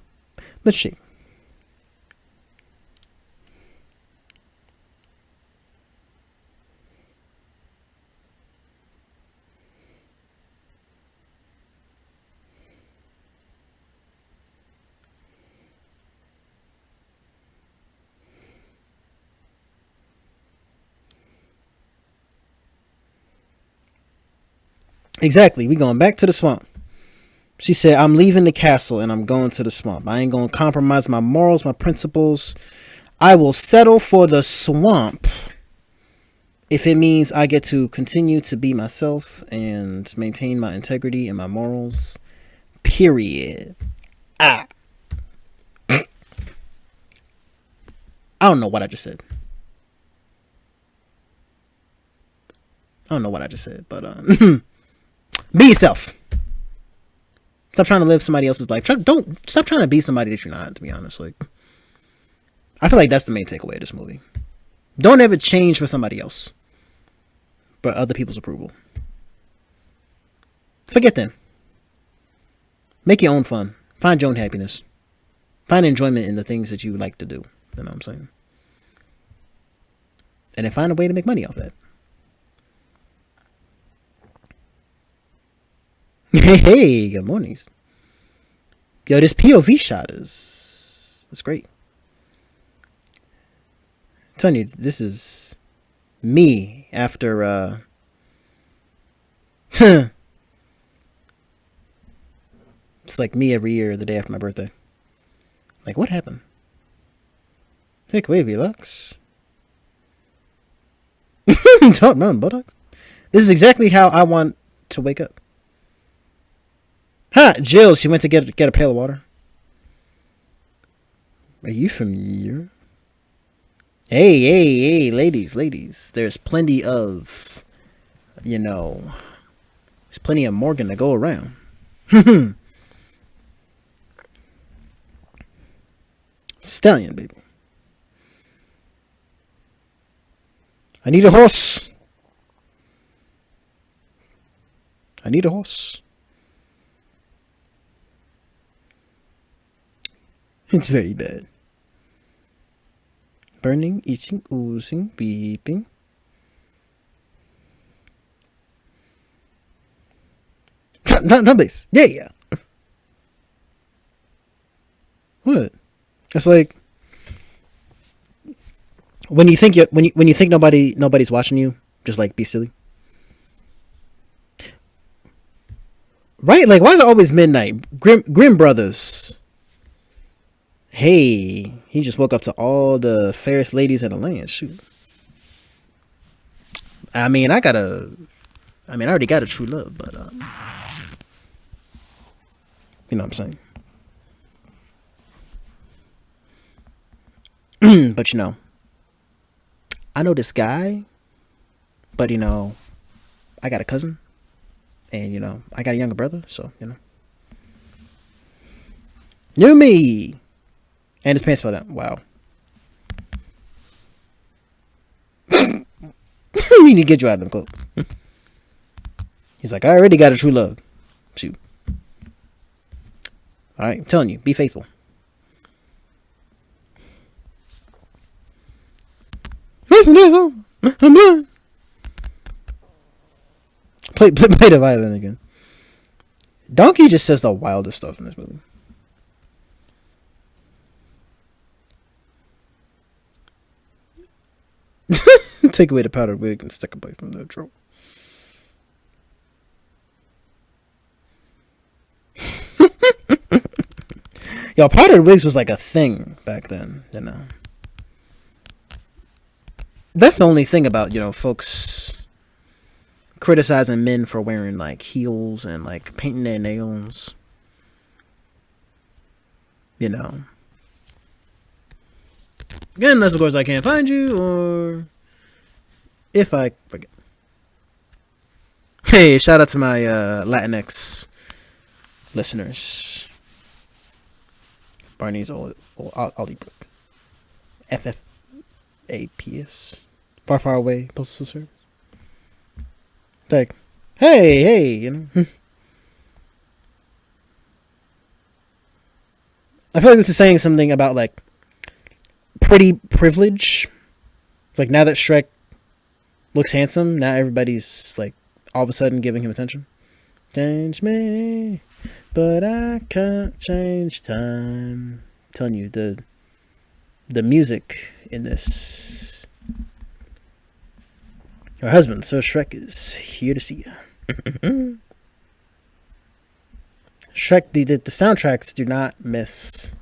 let's shave. Exactly. We going back to the swamp. She said, I'm leaving the castle and I'm going to the swamp. I ain't going to compromise my morals, my principles. I will settle for the swamp if it means I get to continue to be myself and maintain my integrity and my morals. Period. I don't know what I just said. But be yourself. Stop trying to live somebody else's life. Stop trying to be somebody that you're not, to be honest. Like, I feel like that's the main takeaway of this movie. Don't ever change for somebody else, but other people's approval. Forget them. Make your own fun. Find your own happiness. Find enjoyment in the things that you like to do. You know what I'm saying? And then find a way to make money off that. Hey, good mornings. Yo, this POV shot is great. I'm telling you, this is me after it's like me every year the day after my birthday. Like, what happened? Take away V-Lux. Top mountain buttocks. This is exactly how I want to wake up. Ha! Jill, she went to get a pail of water. Are you from here? Hey, ladies. There's plenty of, there's plenty of Morgan to go around. Stallion, baby. I need a horse. It's very bad. Burning, itching, oozing, beeping. Not this. Yeah. What? It's like when you think nobody's watching you, just like be silly. Right? Like, why is it always midnight? Grimm Brothers. Hey, he just woke up to all the fairest ladies in the land. Shoot. I already got a true love, but you know what I'm saying. But I know this guy, but I got a cousin, and I got a younger brother, so New me. And his pants fell down. Wow. We need to get you out of the clothes. He's like, I already got a true love. Shoot. Alright, I'm telling you, be faithful. Listen to this, I'm done. Play the violin again. Donkey just says the wildest stuff in this movie. Take away the powdered wig and stick away from the troll. Yo, powdered wigs was like a thing back then, you know. That's the only thing about, you know, folks criticizing men for wearing like heels and like painting their nails. You know. Again, unless of course I can't find you, or if I forget. Hey, shout out to my Latinx listeners. Barney's Ollie Brook. FFAPS. Far away postal service. Like, hey, you know. I feel like this is saying something about like pretty privilege. It's like now that Shrek looks handsome, now everybody's like all of a sudden giving him attention. Change me, but I can't change time. I'm telling you, the music in this. Her husband, so Shrek, is here to see you. Shrek, the soundtracks do not miss.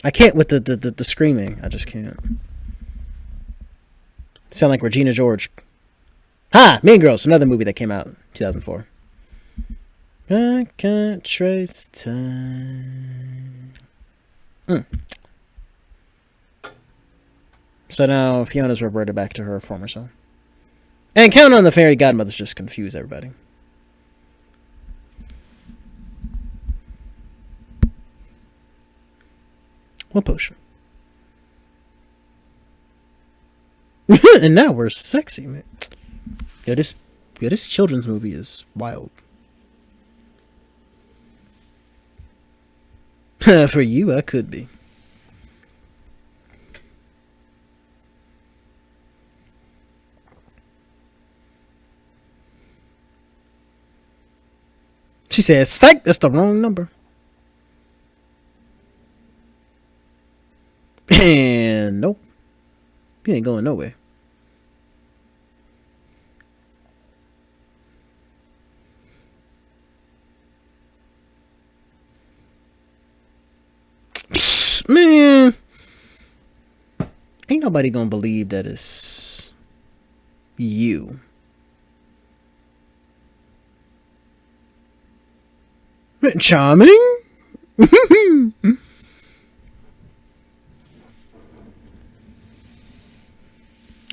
I can't with the screaming. I just can't. Sound like Regina George. Mean Girls, another movie that came out in 2004. I can't trace time. So now Fiona's reverted back to her former self. And Count on the Fairy Godmother's just confused everybody. What potion? And now we're sexy, man. Yo, this children's movie is wild. For you, I could be. She said, psych, that's the wrong number. And nope. You ain't going nowhere. Man, ain't nobody gonna believe that it's you. Charming.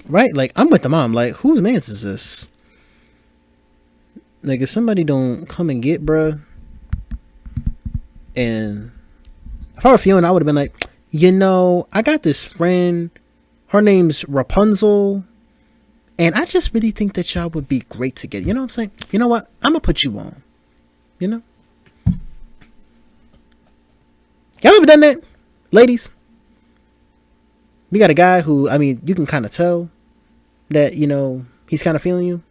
Right? Like, I'm with the mom. Like, whose man's is this? Like, if somebody don't come and get bruh, and if I were Fiona, I would have been like, you know, I got this friend. Her name's Rapunzel. And I just really think that y'all would be great together. You know what I'm saying? You know what? I'm going to put you on. You know? Y'all ever done that? Ladies? We got a guy who, I mean, you can kind of tell that, you know, he's kind of feeling you.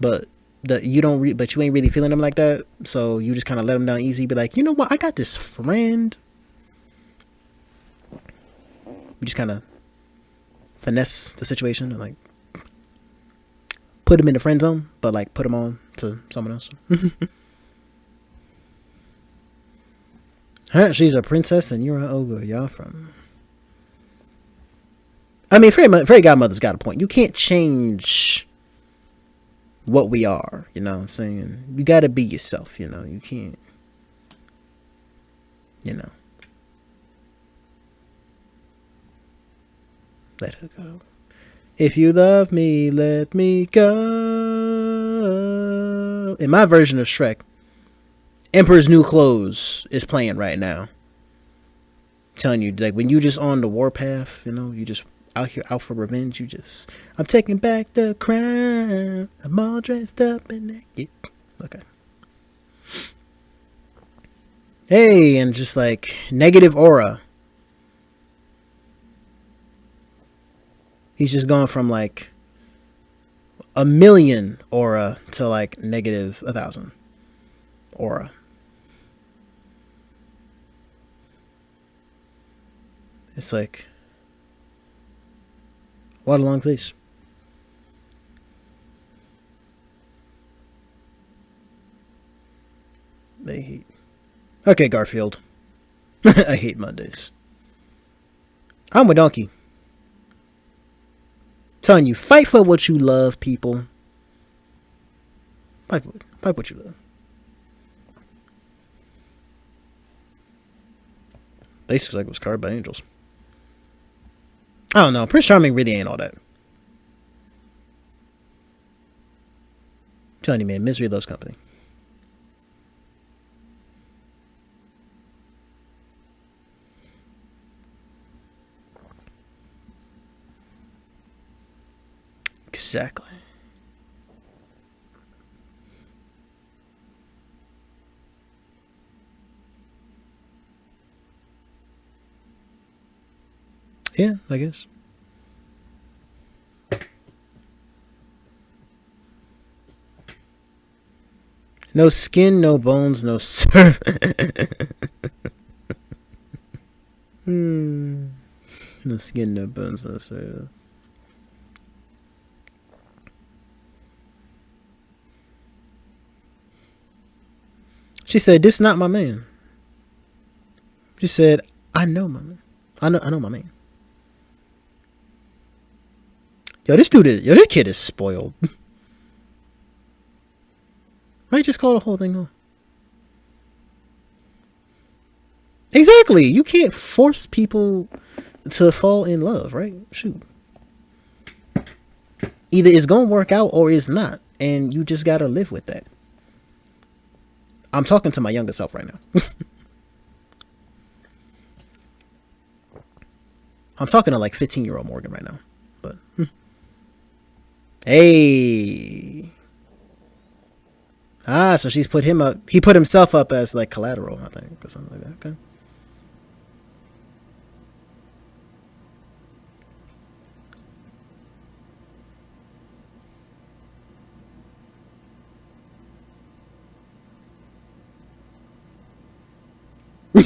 But you ain't really feeling him like that. So you just kind of let him down easy. Be like, you know what? I got this friend. We just kind of finesse the situation and like put him in the friend zone, but like put him on to someone else. She's a princess and you're an ogre. Y'all from... I mean, Fairy Godmother's got a point. You can't change what we are, you know what I'm saying? You gotta be yourself, you know? You can't, you know. Let her go. If you love me, let me go. In my version of Shrek, Emperor's New Clothes is playing right now. I'm telling you, like, when you just on the warpath, you know, you just out here out for revenge, I'm taking back the crown. I'm all dressed up and naked. Okay. Hey, and just like negative aura. He's just going from like 1,000,000 aura to like negative 1,000 aura. It's like, what a long place. They hate. Okay, Garfield. I hate Mondays. I'm with Donkey. Telling you, fight for what you love, people. Fight what you love. Basically, like it was carved by angels. I don't know. Prince Charming really ain't all that. Telling you, man, misery loves company. Exactly. Yeah, I guess. No skin, no bones, no surf. No skin, no bones, no surf. She said, "This not my man." She said, "I know my man. I know my man." Yo, this kid is spoiled. Might just call the whole thing off. Exactly. You can't force people to fall in love, right? Shoot. Either it's gonna work out or it's not, and you just gotta live with that. I'm talking to my younger self right now. I'm talking to like 15-year-old Morgan right now. But hey. So she's put him up. He put himself up as like collateral, I think, or something like that. Okay.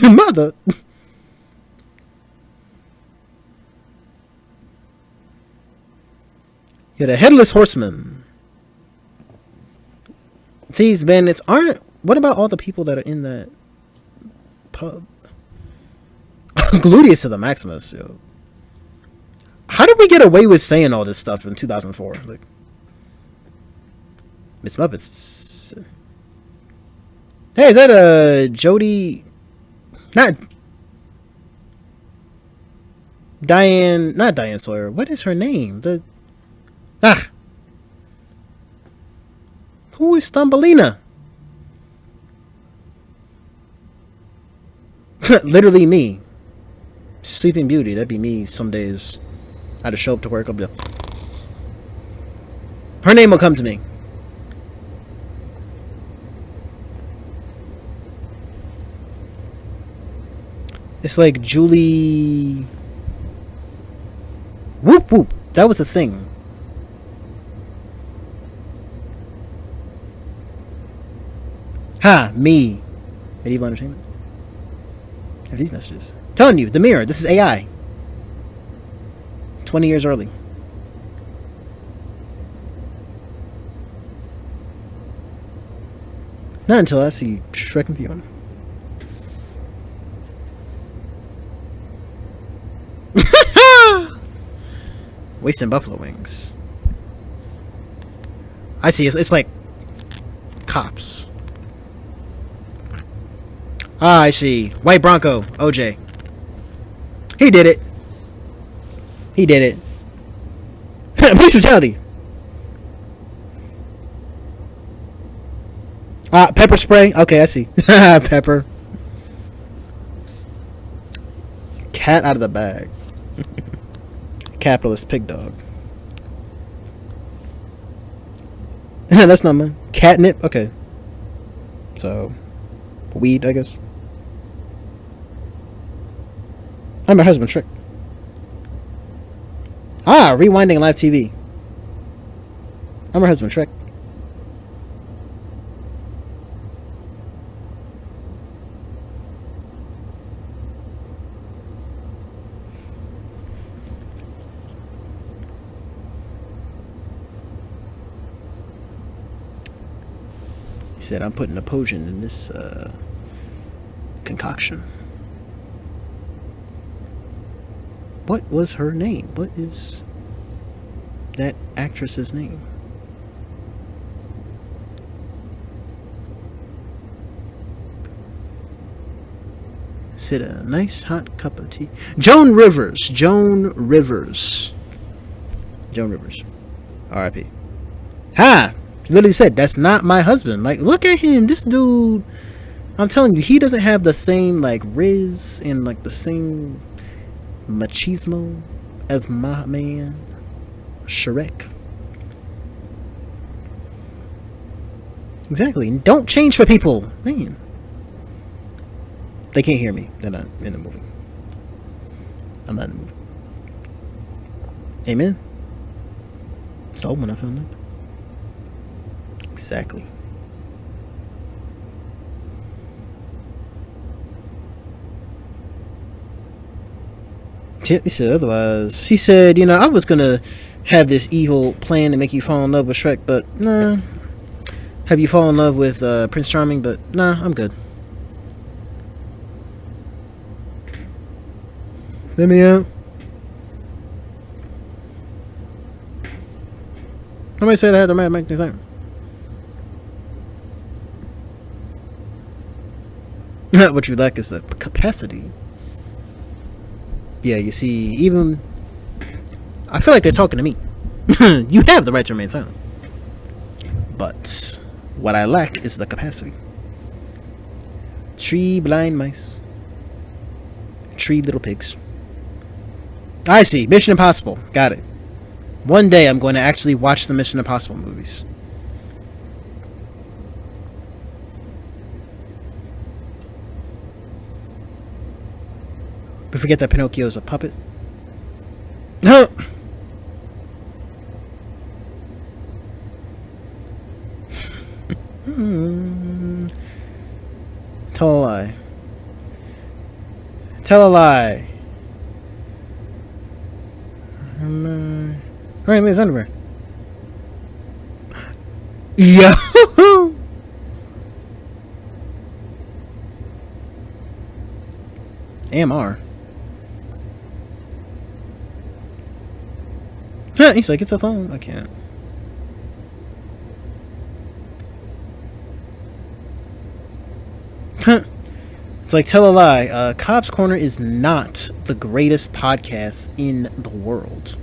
Mother. Yeah, the headless horseman. These bandits aren't. What about all the people that are in that pub? Gluteus to the Maximus, yo. How did we get away with saying all this stuff in 2004? Like, Miss Muppets. Hey, is that a Jodie? Not Diane. Not Diane Sawyer. What is her name? Who is Thumbelina? Literally me. Sleeping Beauty. That'd be me some days. I had to show up to work. I'll be like, her name will come to me. It's like Julie. Whoop whoop. That was a thing. Me. Medieval Entertainment. Have these messages. Telling you, the mirror. This is AI. 20 years early. Not until I see Shrek and Fiona. Wasting buffalo wings. I see. It's like cops. I see. White Bronco. OJ. He did it. He did it. Police brutality. Pepper spray. Okay, I see. Pepper. Cat out of the bag. Capitalist pig dog. That's not mine. Catnip. Okay. So, weed, I guess. I'm my husband, Trick. Rewinding live TV. I'm her husband, Shrek. He said, I'm putting a potion in this concoction. What was her name? What is that actress's name? Said a nice hot cup of tea. Joan Rivers. R.I.P. Ha! He literally said, that's not my husband. Like, look at him. This dude, I'm telling you, he doesn't have the same, like, riz and, like, the same machismo as my man, Shrek. Exactly. Don't change for people. Man. They can't hear me. They're not in the movie. I'm not in the movie. Amen. Stillman, I feel like. Exactly. He said otherwise. He said, you know, I was gonna have this evil plan to make you fall in love with Shrek, but nah. Have you fall in love with Prince Charming, but nah, I'm good. Let me out. Somebody said I had to make this out. What you lack is the capacity. Yeah, you see, even I feel like they're talking to me. You have the right to remain silent. But what I lack is the capacity. 3 blind mice. 3 little pigs. I see. Mission Impossible. Got it. One day I'm going to actually watch the Mission Impossible movies. But forget that Pinocchio is a puppet. No. Tell a lie. Tell a lie. Alright, his underwear. Yo. AMR. He's like, it's a phone. I can't. It's like, tell a lie. Cobbs Corner is not the greatest podcast in the world.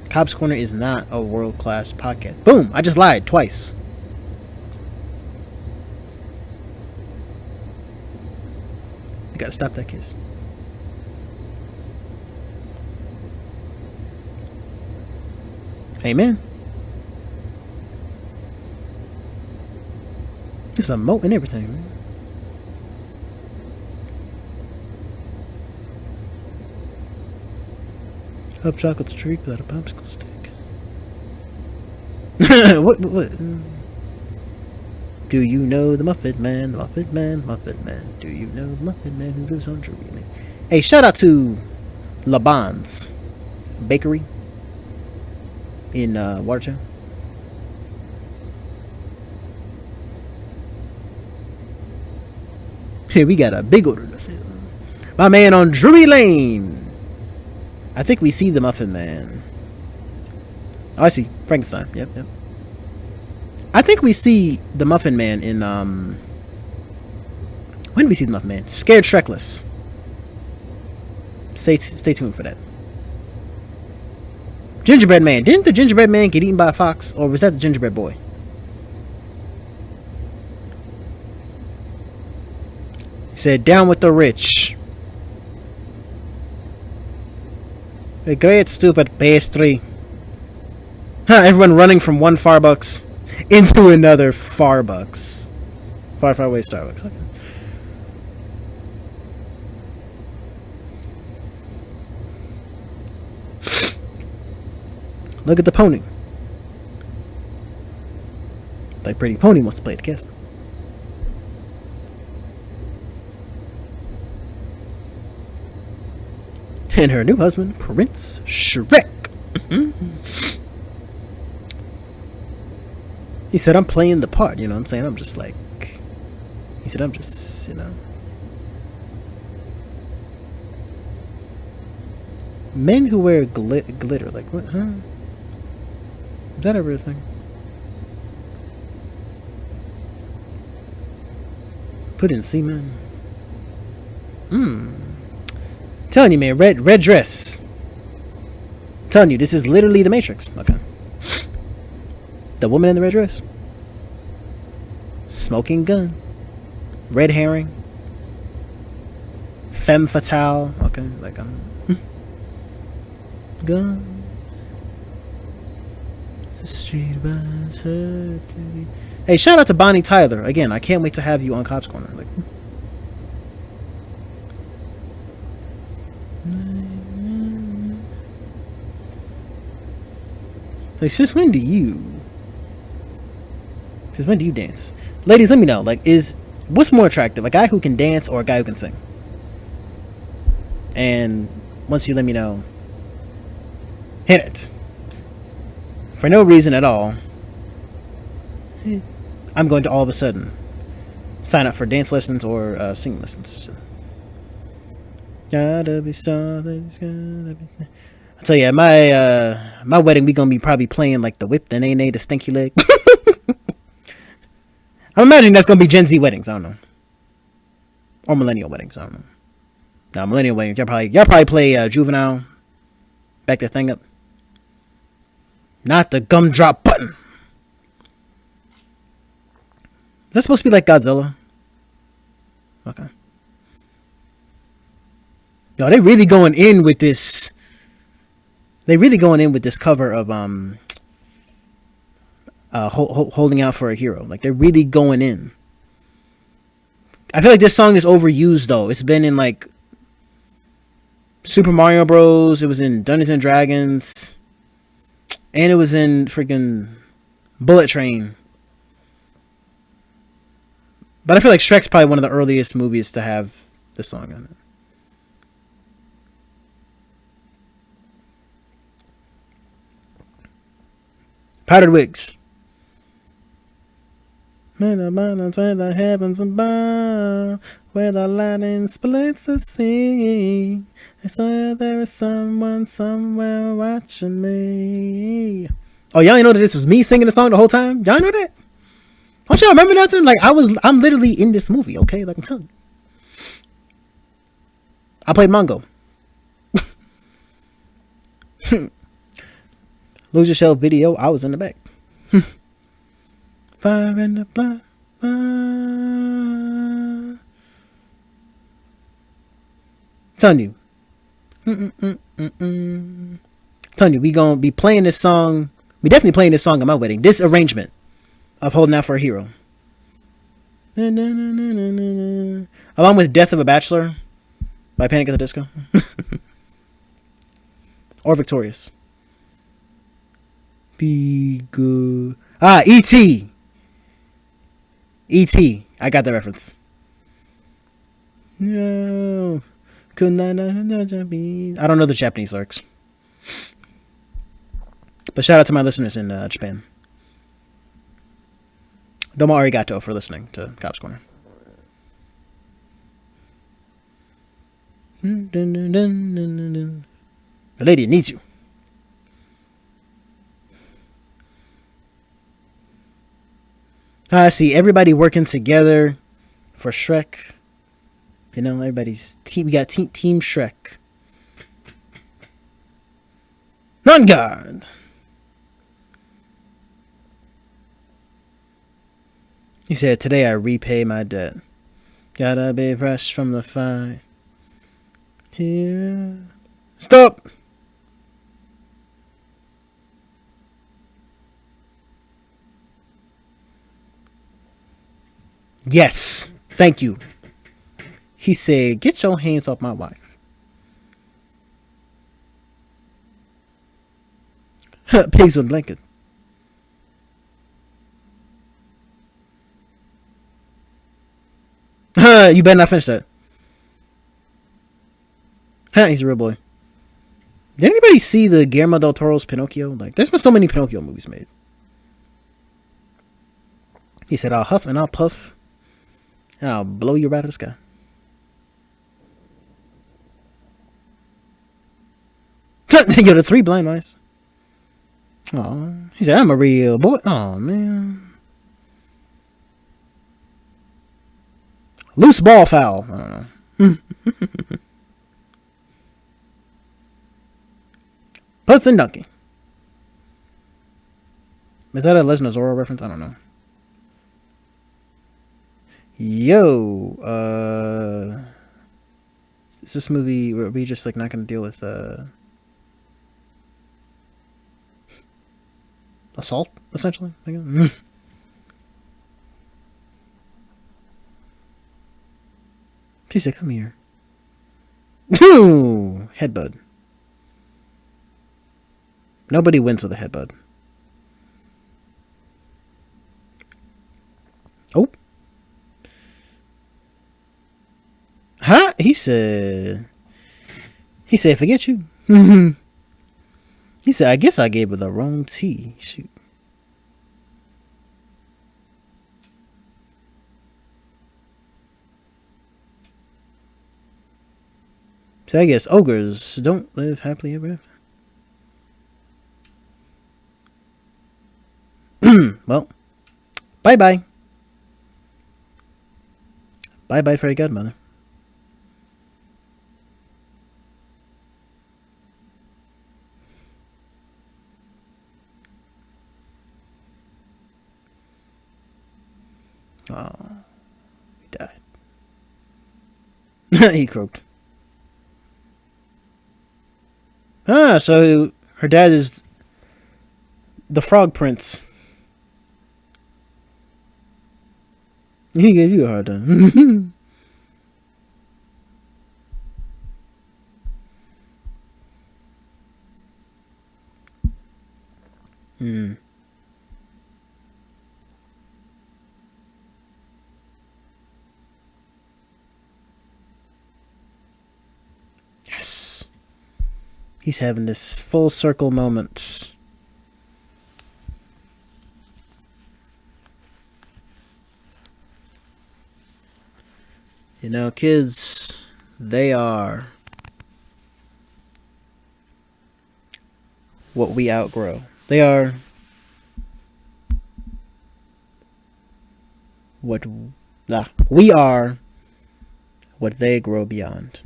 Cobbs Corner is not a world-class podcast. Boom! I just lied twice. You gotta stop that kiss. Amen. It's a moat and everything, man. Up chocolate streak without a popsicle stick. What? Do you know the Muffin Man? The Muffin Man, the Muffin Man. Do you know the Muffin Man who lives on Drury Lane? Hey, shout out to LeBon's Bakery in Watertown. Here we got a big order to fill. My man on Drury Lane. I think we see the Muffin Man. Oh, I see. Frankenstein. Yep. I think we see the Muffin Man in, when did we see the Muffin Man? Scared Shrekless. Stay tuned for that. Gingerbread Man. Didn't the Gingerbread Man get eaten by a fox? Or was that the Gingerbread Boy? He said, down with the rich. A great stupid pastry. Everyone running from one Farbucks into another Farbucks. Far away Starbucks. Okay. Look at the pony. Like Pretty Pony wants to play the Casper. And her new husband, Prince Shrek. He said, I'm playing the part, you know what I'm saying? I'm just like, he said, I'm just, you know. Men who wear glitter, like, what, huh? Is that a real thing? Put in semen. Telling you, man, red dress. Telling you, this is literally the Matrix. Okay. The woman in the red dress. Smoking gun. Red herring. Femme fatale. Okay, like guns. It's the street bus. Hey, shout out to Bonnie Tyler. Again, I can't wait to have you on Cobbs Corner. Like, since when do you dance? Ladies, let me know. Like, what's more attractive? A guy who can dance or a guy who can sing? And once you let me know, hit it. For no reason at all, I'm going to all of a sudden sign up for dance lessons or singing lessons. Gotta be started. I'll tell you, my wedding, we gonna be probably playing like the whip, the nay nay, the stinky leg. I'm imagining that's gonna be Gen Z weddings. I don't know, or millennial weddings. I don't know. No, millennial weddings. Y'all probably play Juvenile. Back that thing up. Not the gumdrop button. Is that supposed to be like Godzilla? Okay. Yo, they really going in with this. They really going in with this cover of holding out for a hero. Like, they're really going in. I feel like this song is overused though. It's been in like Super Mario Bros. It was in Dungeons and Dragons, and it was in freaking Bullet Train. But I feel like Shrek's probably one of the earliest movies to have this song on it. Powdered wigs. In the mountains where the heavens above, where the lightning splits the sea, I swear there is someone somewhere watching me. Oh, y'all ain't know that this was me singing the song the whole time? Y'all know that? Don't y'all remember nothing? Like, I'm literally in this movie, okay? Like, I'm telling you. I played Mongo. Lose Yourself video, I was in the back. Fire in the blood. Telling you. Telling you, we gonna be playing this song. We definitely playing this song at my wedding. This arrangement of Holding Out for a Hero. Along with Death of a Bachelor by Panic at the Disco. Or Victorious. Be good. E.T. E.T. I got the reference. No. I don't know the Japanese lyrics. But shout out to my listeners in Japan. Domo arigato for listening to Cobbs Corner. The lady needs you. I see everybody working together for Shrek. You know, everybody's team. We got Team Shrek. On guard. He said, today I repay my debt. Gotta be fresh from the fight. Here. Stop! Yes. Thank you. He said, get your hands off my wife. Pigs with blanket. You better not finish that. He's a real boy. Did anybody see the Guillermo del Toro's Pinocchio? Like, there's been so many Pinocchio movies made. He said, I'll huff and I'll puff and I'll blow you right out of the sky. Yo, the 3 blind mice. Oh, he said, I'm a real boy. Oh, man. Loose ball foul. I don't know. Putts and dunking. Is that a Legend of Zorro reference? I don't know. Yo, is this movie where we just like not gonna deal with assault, essentially? She said, come here. Headbutt. Nobody wins with a headbutt. Oh. Huh? He said, forget you. He said, I guess I gave her the wrong tea. Shoot. So I guess ogres don't live happily ever after. Well, bye-bye. Bye-bye, fairy godmother. Oh, he died. He croaked. Ah, so her dad is the Frog Prince. He gave you a hard time. Yes. He's having this full circle moment. You know, kids, they are what we outgrow. They are what we are what they grow beyond.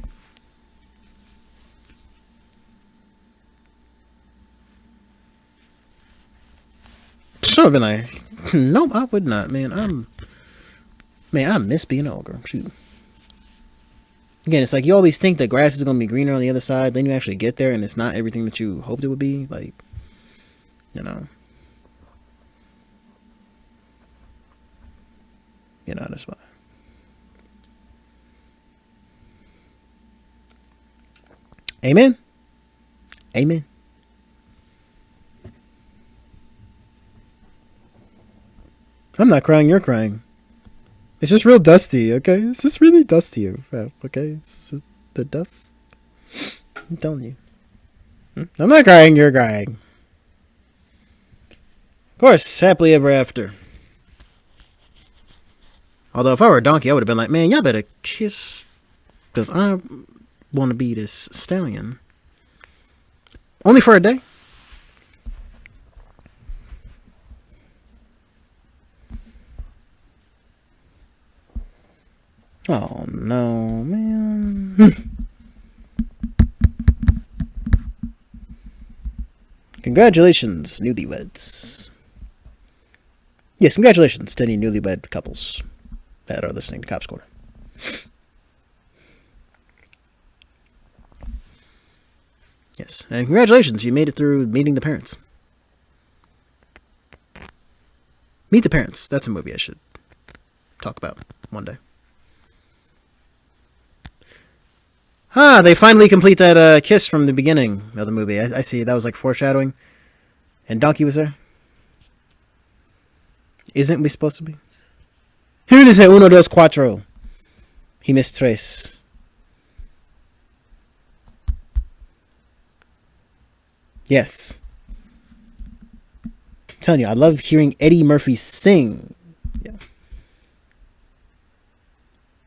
Sure, I've been like, nope, I would not, man. I miss being an ogre. Shoot. Again, it's like you always think the grass is going to be greener on the other side. Then you actually get there and it's not everything that you hoped it would be. Like, you know, that's why. Amen. Amen. I'm not crying, you're crying. It's just real dusty, okay? It's just really dusty, okay? It's just the dust. I'm telling you. I'm not crying, you're crying. Of course, happily ever after. Although if I were a donkey, I would have been like, man, y'all better kiss. Because I want to be this stallion. Only for a day. Oh, no, man. Congratulations, newlyweds. Yes, congratulations to any newlywed couples that are listening to Cobbs Corner. Yes, and congratulations, you made it through meeting the parents. Meet the Parents. That's a movie I should talk about one day. They finally complete that kiss from the beginning of the movie. I see. That was like foreshadowing. And Donkey was there. Isn't we supposed to be? Here it is, uno, dos, cuatro. He missed tres. Yes. I'm telling you, I love hearing Eddie Murphy sing. Yeah.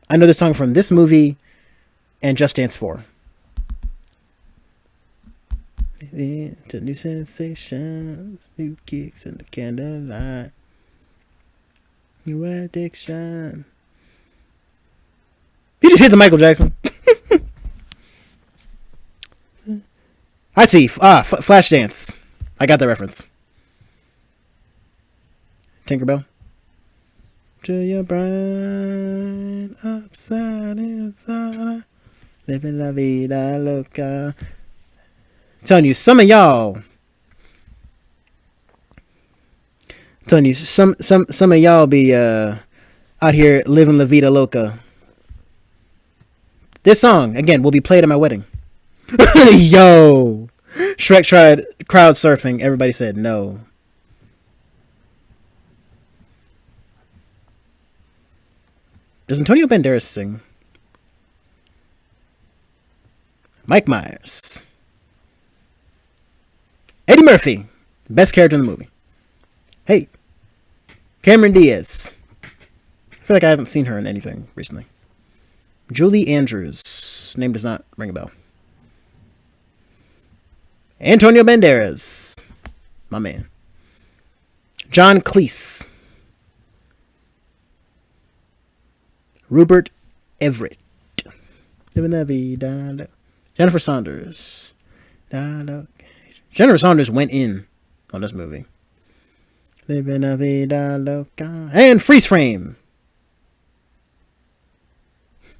I know this song from this movie and Just Dance 4. To new sensations, new kicks in the candlelight, new addiction. You just hit the Michael Jackson. I see. Flashdance. I got that reference. Tinkerbell. To your brain, upside inside, living la vida loca. Telling you, some of y'all. Telling you, some of y'all be out here living la vida loca. This song again will be played at my wedding. Yo, Shrek tried crowd surfing. Everybody said no. Does Antonio Banderas sing? Mike Myers. Eddie Murphy, best character in the movie. Hey, Cameron Diaz. I feel like I haven't seen her in anything recently. Julie Andrews. Name does not ring a bell. Antonio Banderas. My man. John Cleese. Rupert Everett. Jennifer Saunders. Jennifer Saunders went in on this movie. And freeze frame.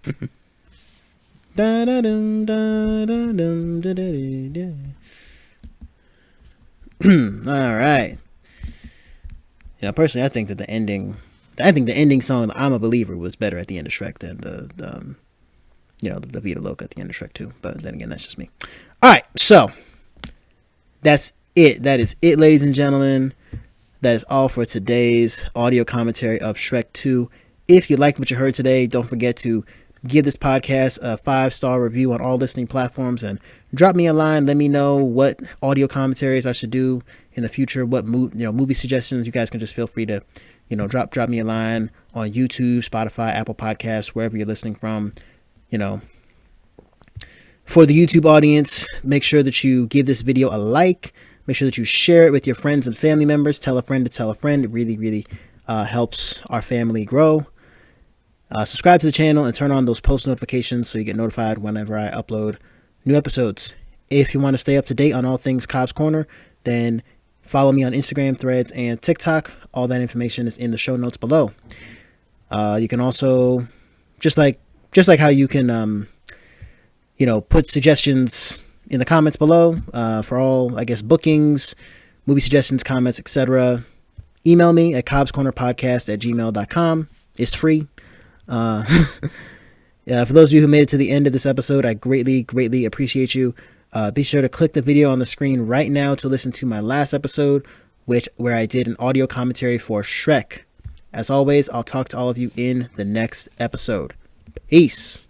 All right. You know, personally, I think that the ending song "I'm a Believer" was better at the end of Shrek than the Vida Loca at the end of Shrek 2. But then again, that's just me. All right, so that's it. That is it, ladies and gentlemen. That is all for today's audio commentary of Shrek 2. If you liked what you heard today, don't forget to give this podcast a 5-star review on all listening platforms and drop me a line. Let me know what audio commentaries I should do in the future. What movie suggestions. You guys can just feel free to drop me a line on YouTube, Spotify, Apple Podcasts, wherever you're listening from. For the YouTube audience, make sure that you give this video a like. Make sure that you share it with your friends and family members. Tell a friend to tell a friend. It really, really helps our family grow. Subscribe to the channel and turn on those post notifications so you get notified whenever I upload new episodes. If you want to stay up to date on all things Cobbs Corner, then follow me on Instagram, Threads, and TikTok. All that information is in the show notes below. You can also, just like how you can, put suggestions in the comments below for all, I guess, bookings, movie suggestions, comments, etc. Email me at cobbscornerpodcast@gmail.com. It's free. For those of you who made it to the end of this episode, I greatly, greatly appreciate you. Be sure to click the video on the screen right now to listen to my last episode, where I did an audio commentary for Shrek. As always, I'll talk to all of you in the next episode. Peace.